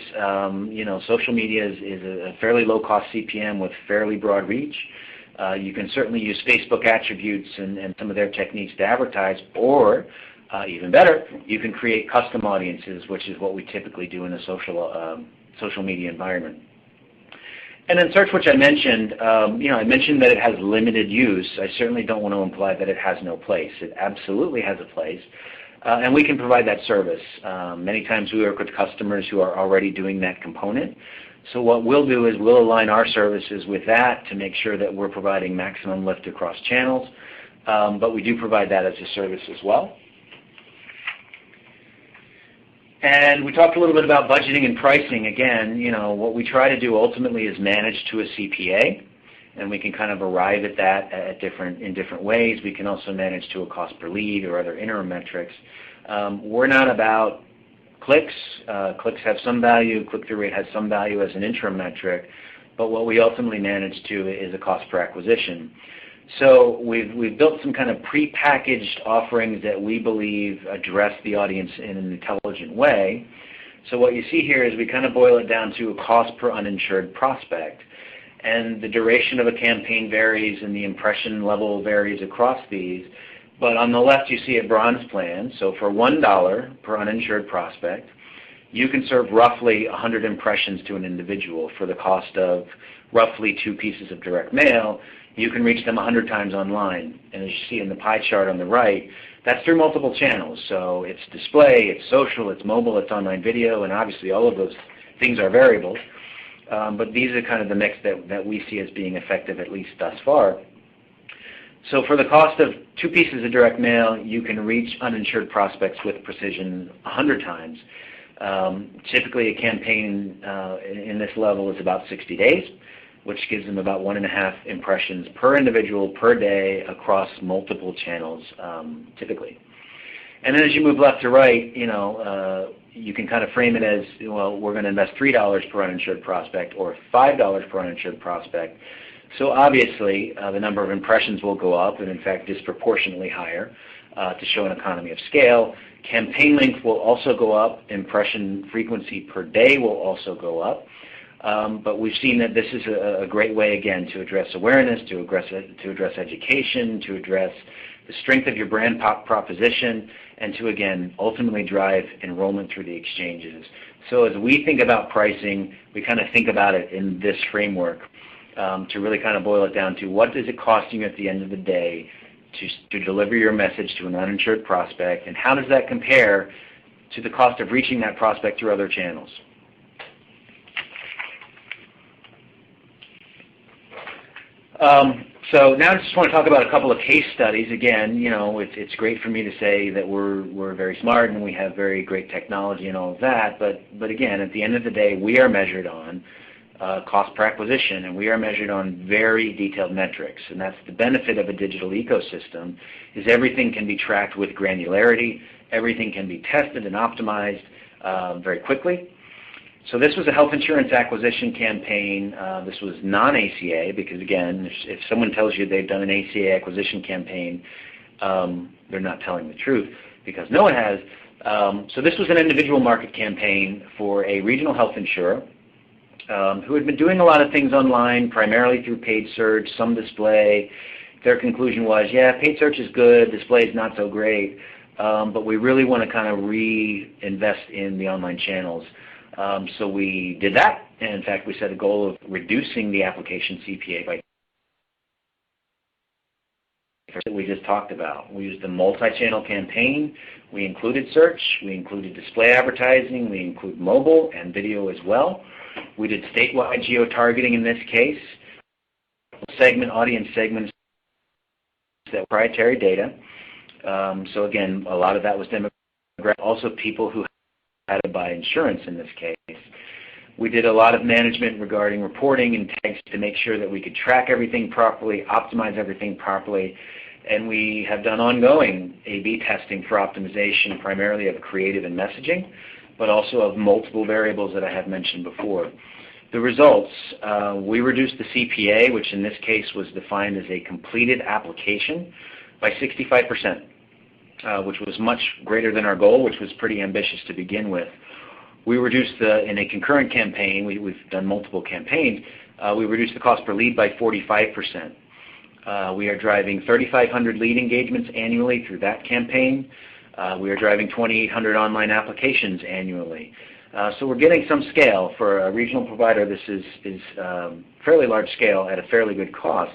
Social media is a fairly low-cost CPM with fairly broad reach. You can certainly use Facebook attributes and some of their techniques to advertise, or even better, you can create custom audiences, which is what we typically do in a social media environment. And then search, which I mentioned, I mentioned that it has limited use. I certainly don't want to imply that it has no place. It absolutely has a place, and we can provide that service. Many times we work with customers who are already doing that component. So what we'll do is we'll align our services with that to make sure that we're providing maximum lift across channels, but we do provide that as a service as well. And we talked a little bit about budgeting and pricing. Again, what we try to do ultimately is manage to a CPA, and we can kind of arrive at that in different ways. We can also manage to a cost per lead or other interim metrics. We're not about clicks. Clicks have some value. Click-through rate has some value as an interim metric, but what we ultimately manage to is a cost per acquisition. So we've built some kind of prepackaged offerings that we believe address the audience in an intelligent way. So what you see here is we kind of boil it down to a cost per uninsured prospect. And the duration of a campaign varies and the impression level varies across these. But on the left you see a bronze plan. So for $1 per uninsured prospect, you can serve roughly 100 impressions to an individual for the cost of roughly 2 pieces of direct mail. You can reach them 100 times online. And as you see in the pie chart on the right, that's through multiple channels. So it's display, it's social, it's mobile, it's online video, and obviously all of those things are variables. But these are kind of the mix that we see as being effective, at least thus far. So for the cost of 2 pieces of direct mail, you can reach uninsured prospects with precision 100 times. Typically a campaign in this level is about 60 days, which gives them about 1.5 impressions per individual per day across multiple channels, typically. And then as you move left to right, you can kind of frame it as, well, we're going to invest $3 per uninsured prospect or $5 per uninsured prospect. So obviously, the number of impressions will go up, and in fact disproportionately higher, to show an economy of scale. Campaign length will also go up. Impression frequency per day will also go up. But we've seen that this is a great way, again, to address awareness, to address education, to address the strength of your brand proposition, and to, again, ultimately drive enrollment through the exchanges. So as we think about pricing, we kind of think about it in this framework to really kind of boil it down to what is it costing you at the end of the day to deliver your message to an uninsured prospect, and how does that compare to the cost of reaching that prospect through other channels. So now I just want to talk about a couple of case studies. Again, it's great for me to say that we're very smart and we have very great technology and all of that, but again, at the end of the day, we are measured on cost per acquisition, and we are measured on very detailed metrics. And that's the benefit of a digital ecosystem, is everything can be tracked with granularity, everything can be tested and optimized very quickly. So this was a health insurance acquisition campaign. This was non-ACA because, again, if someone tells you they've done an ACA acquisition campaign, they're not telling the truth because no one has. So this was an individual market campaign for a regional health insurer who had been doing a lot of things online, primarily through paid search, some display. Their conclusion was, yeah, paid search is good, display is not so great, but we really want to kind of reinvest in the online channels. So we did that, and in fact we set a goal of reducing the application CPA by that we just talked about. We used a multi-channel campaign. We included search, we included display advertising, we include mobile and video as well. We did statewide geo-targeting in this case, audience segments, that proprietary data. So again, a lot of that was demographic, also people who had to buy insurance in this case. We did a lot of management regarding reporting and tags to make sure that we could track everything properly, optimize everything properly, and we have done ongoing A/B testing for optimization, primarily of creative and messaging, but also of multiple variables that I have mentioned before. The results, we reduced the CPA, which in this case was defined as a completed application, by 65%, which was much greater than our goal, which was pretty ambitious to begin with. We reduced in a concurrent campaign, we've done multiple campaigns, we reduced the cost per lead by 45%. We are driving 3,500 lead engagements annually through that campaign. We are driving 2,800 online applications annually. So we're getting some scale. For a regional provider, this is fairly large scale at a fairly good cost.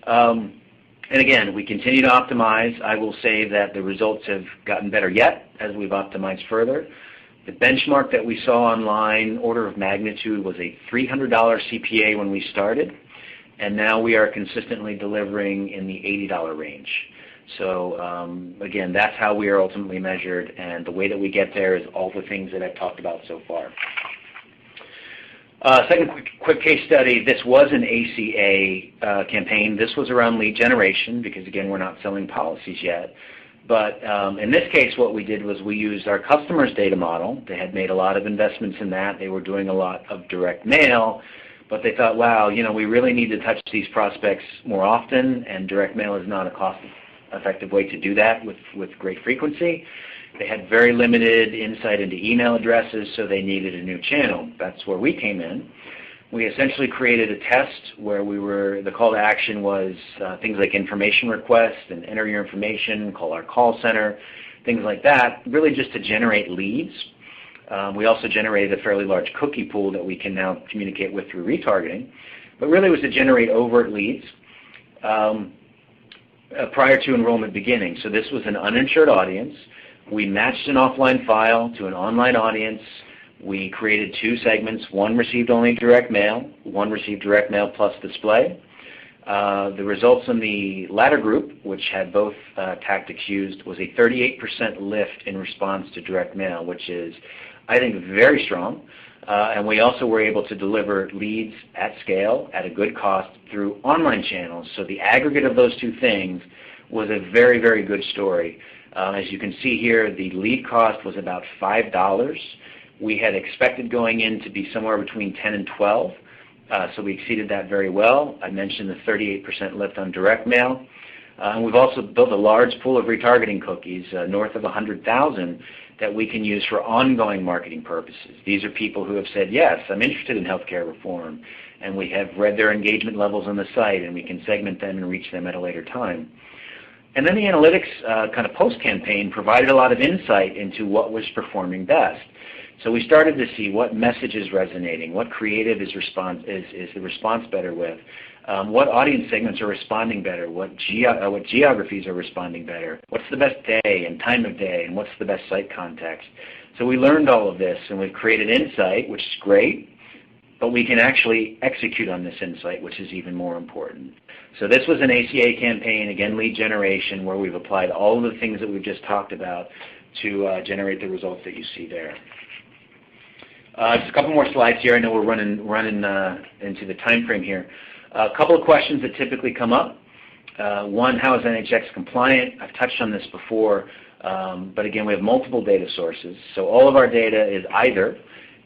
And again, we continue to optimize. I will say that the results have gotten better yet as we've optimized further. The benchmark that we saw online, order of magnitude, was a $300 CPA when we started, and now we are consistently delivering in the $80 range. So again, that's how we are ultimately measured, and the way that we get there is all the things that I've talked about so far. Second quick case study, this was an ACA campaign. This was around lead generation because, again, we're not selling policies yet. But in this case, what we did was we used our customers' data model. They had made a lot of investments in that. They were doing a lot of direct mail, but they thought, wow, we really need to touch these prospects more often, and direct mail is not a cost-effective way to do that with great frequency. They had very limited insight into email addresses, so they needed a new channel. That's where we came in. We essentially created a test where the call to action was things like information request and enter your information, call our call center, things like that, really just to generate leads. We also generated a fairly large cookie pool that we can now communicate with through retargeting. But really it was to generate overt leads prior to enrollment beginning. So this was an uninsured audience. We matched an offline file to an online audience. We created two segments. One received only direct mail. One received direct mail plus display. The results in the latter group, which had both tactics used, was a 38% lift in response to direct mail, which is, I think, very strong. And we also were able to deliver leads at scale at a good cost through online channels. So the aggregate of those two things was a very, very good story. As you can see here, the lead cost was about $5. We had expected going in to be somewhere between 10 and 12, so we exceeded that very well. I mentioned the 38% lift on direct mail. And we've also built a large pool of retargeting cookies, north of 100,000, that we can use for ongoing marketing purposes. These are people who have said, yes, I'm interested in healthcare reform, and we have read their engagement levels on the site, and we can segment them and reach them at a later time. And then the analytics kind of post-campaign provided a lot of insight into what was performing best. So we started to see what message is resonating, what creative is the response better with, what audience segments are responding better, what geographies are responding better, what's the best day and time of day, and what's the best site context. So we learned all of this, and we've created insight, which is great, but we can actually execute on this insight, which is even more important. So this was an ACA campaign, again, lead generation, where we've applied all of the things that we've just talked about to generate the results that you see there. Just a couple more slides here. I know we're running into the time frame here. A couple of questions that typically come up. One, how is NHX compliant? I've touched on this before, but again, we have multiple data sources. So all of our data is either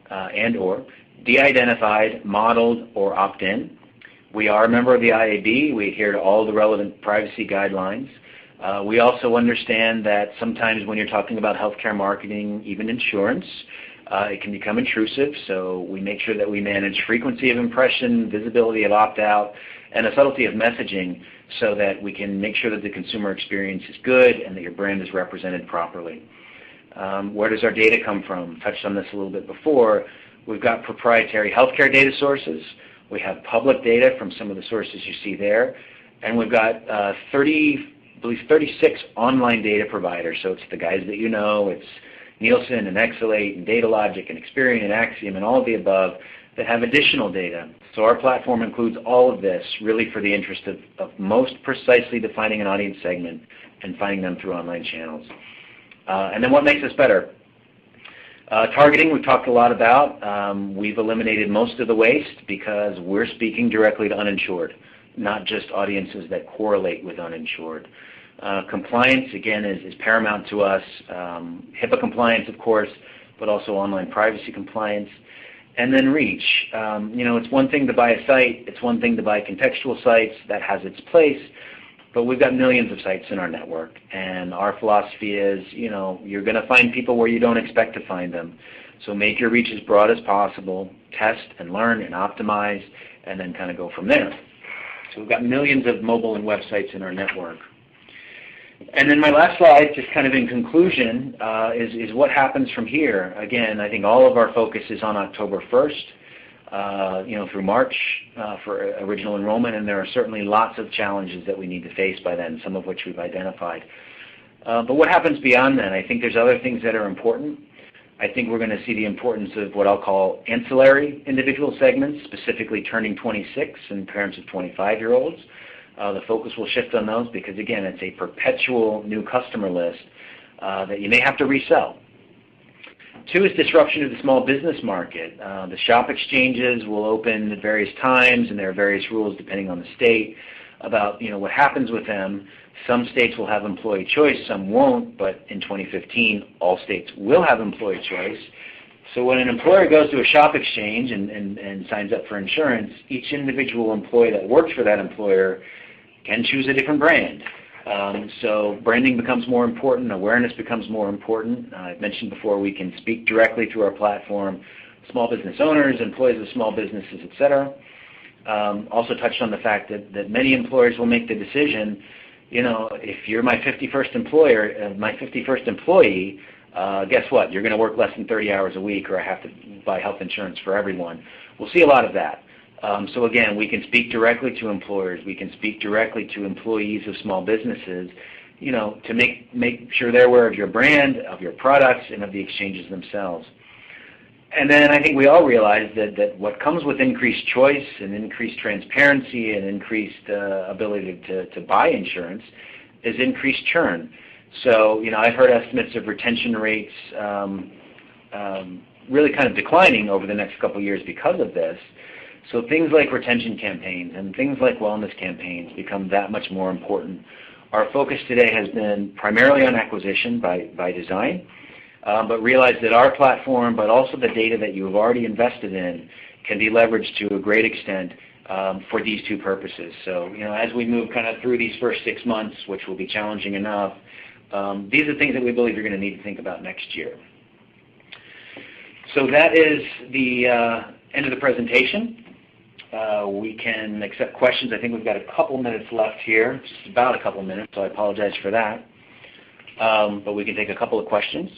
and or de-identified, modeled, or opt-in. We are a member of the IAB. We adhere to all the relevant privacy guidelines. We also understand that sometimes when you're talking about healthcare marketing, even insurance, it can become intrusive, so we make sure that we manage frequency of impression, visibility of opt-out, and a subtlety of messaging so that we can make sure that the consumer experience is good and that your brand is represented properly. Where does our data come from? Touched on this a little bit before. We've got proprietary healthcare data sources. We have public data from some of the sources you see there. And we've got 36 online data providers. So it's the guys that you know. It's Nielsen and Exalate and DataLogic and Experian and Axiom and all of the above that have additional data. So our platform includes all of this really for the interest of most precisely defining an audience segment and finding them through online channels. And then what makes us better? Targeting, we've talked a lot about. We've eliminated most of the waste because we're speaking directly to uninsured, not just audiences that correlate with uninsured. Compliance, again, is paramount to us. HIPAA compliance, of course, but also online privacy compliance. And then reach. It's one thing to buy a site. It's one thing to buy contextual sites. That has its place. But we've got millions of sites in our network. And our philosophy is, you're going to find people where you don't expect to find them. So make your reach as broad as possible. Test and learn and optimize, and then kind of go from there. So we've got millions of mobile and websites in our network. And then my last slide, just kind of in conclusion, is what happens from here. Again, I think all of our focus is on October 1st, through March for original enrollment, and there are certainly lots of challenges that we need to face by then, some of which we've identified. But what happens beyond then? I think there's other things that are important. I think we're going to see the importance of what I'll call ancillary individual segments, specifically turning 26 and parents of 25-year-olds. The focus will shift on those because, again, it's a perpetual new customer list that you may have to resell. 2 is disruption of the small business market. The shop exchanges will open at various times, and there are various rules depending on the state about what happens with them. Some states will have employee choice, some won't, but in 2015, all states will have employee choice. So when an employer goes to a shop exchange and signs up for insurance, each individual employee that works for that employer can choose a different brand. So branding becomes more important, awareness becomes more important. I've mentioned before we can speak directly through our platform, small business owners, employees of small businesses, et cetera. Also touched on the fact that many employers will make the decision, if you're my 51st employee, guess what? You're going to work less than 30 hours a week, or I have to buy health insurance for everyone. We'll see a lot of that. So again, we can speak directly to employers. We can speak directly to employees of small businesses, to make sure they're aware of your brand, of your products, and of the exchanges themselves. And then I think we all realize that what comes with increased choice and increased transparency and increased ability to buy insurance is increased churn. So, I've heard estimates of retention rates really kind of declining over the next couple of years because of this. So things like retention campaigns and things like wellness campaigns become that much more important. Our focus today has been primarily on acquisition by design, but realize that our platform, but also the data that you have already invested in, can be leveraged to a great extent for these 2 purposes. So, as we move kind of through these first 6 months, which will be challenging enough, these are things that we believe you're going to need to think about next year. So that is the end of the presentation. We can accept questions. I think we've got a couple minutes left here, just about a couple minutes, so I apologize for that. But we can take a couple of questions.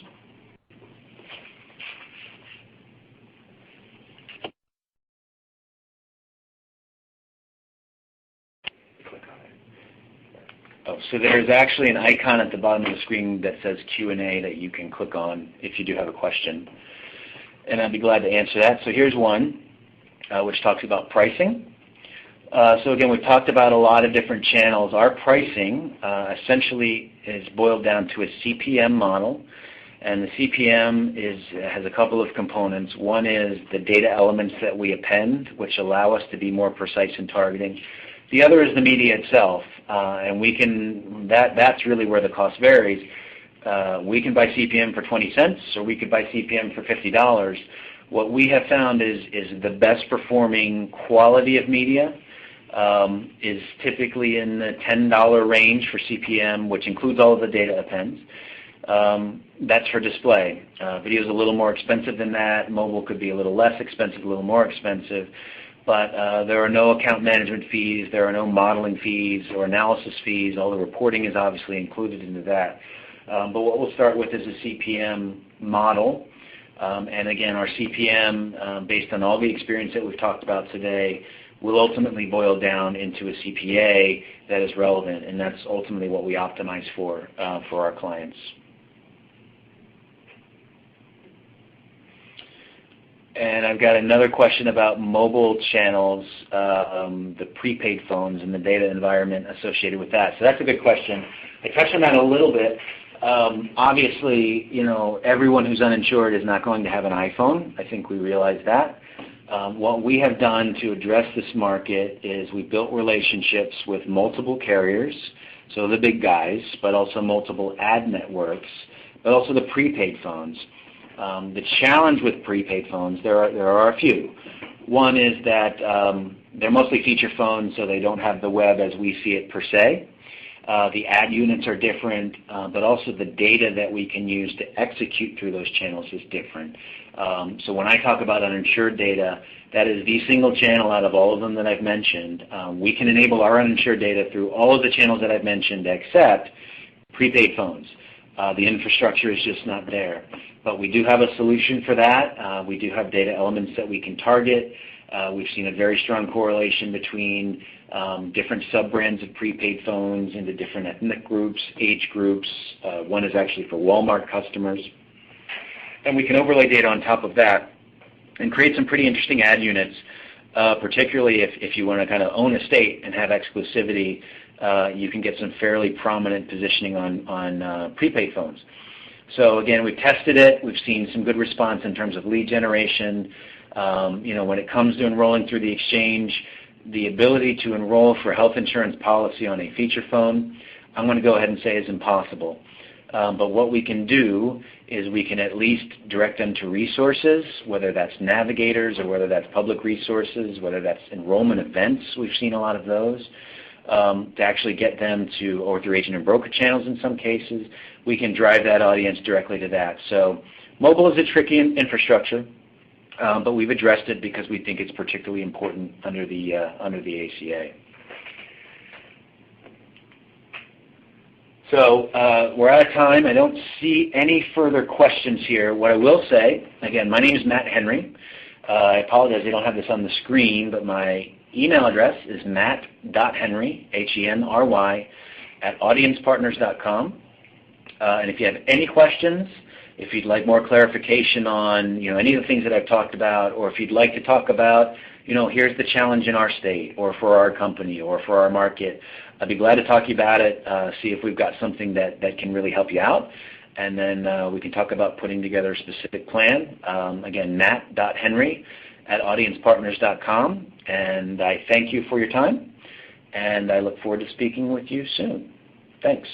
So there's actually an icon at the bottom of the screen that says Q&A that you can click on if you do have a question. And I'd be glad to answer that. So here's one, which talks about pricing. So again, we've talked about a lot of different channels. Our pricing essentially is boiled down to a CPM model. And the CPM has a couple of components. One is the data elements that we append, which allow us to be more precise in targeting. The other is the media itself, and that's really where the cost varies. We can buy CPM for 20 cents, or we could buy CPM for $50. What we have found is the best performing quality of media is typically in the $10 range for CPM, which includes all of the data appends. That's for display. Video is a little more expensive than that. Mobile could be a little less expensive, a little more expensive. But there are no account management fees, there are no modeling fees or analysis fees. All the reporting is obviously included into that. But what we'll start with is a CPM model. And again, our CPM, based on all the experience that we've talked about today, will ultimately boil down into a CPA that is relevant, and that's ultimately what we optimize for our clients. And I've got another question about mobile channels, the prepaid phones and the data environment associated with that. So that's a good question. I touched on that a little bit. Obviously, everyone who's uninsured is not going to have an iPhone. I think we realize that. What we have done to address this market is we built relationships with multiple carriers, so the big guys, but also multiple ad networks, but also the prepaid phones. The challenge with prepaid phones, there are a few. One is that they're mostly feature phones, so they don't have the web as we see it per se. The ad units are different, but also the data that we can use to execute through those channels is different. So when I talk about uninsured data, that is the single channel out of all of them that I've mentioned. We can enable our uninsured data through all of the channels that I've mentioned except prepaid phones. The infrastructure is just not there. But we do have a solution for that. We do have data elements that we can target. We've seen a very strong correlation between different sub-brands of prepaid phones into different ethnic groups, age groups. One is actually for Walmart customers. And we can overlay data on top of that and create some pretty interesting ad units, particularly if you want to kind of own a state and have exclusivity. You can get some fairly prominent positioning on prepaid phones. So again, we've tested it. We've seen some good response in terms of lead generation. When it comes to enrolling through the exchange, the ability to enroll for a health insurance policy on a feature phone, I'm going to go ahead and say is impossible. But what we can do is we can at least direct them to resources, whether that's navigators or whether that's public resources, whether that's enrollment events. We've seen a lot of those. To actually get them to, or through agent and broker channels in some cases, we can drive that audience directly to that. So mobile is a tricky infrastructure, but we've addressed it because we think it's particularly important under the ACA. So we're out of time. I don't see any further questions here. What I will say, again, my name is Matt Henry. I apologize I don't have this on the screen, but my email address is matt.henry, Henry, @audiencepartners.com. And if you have any questions, if you'd like more clarification on any of the things that I've talked about, or if you'd like to talk about, here's the challenge in our state or for our company or for our market, I'd be glad to talk to you about it, see if we've got something that can really help you out. And then we can talk about putting together a specific plan. Again, matt.henry @audiencepartners.com. And I thank you for your time, and I look forward to speaking with you soon. Thanks.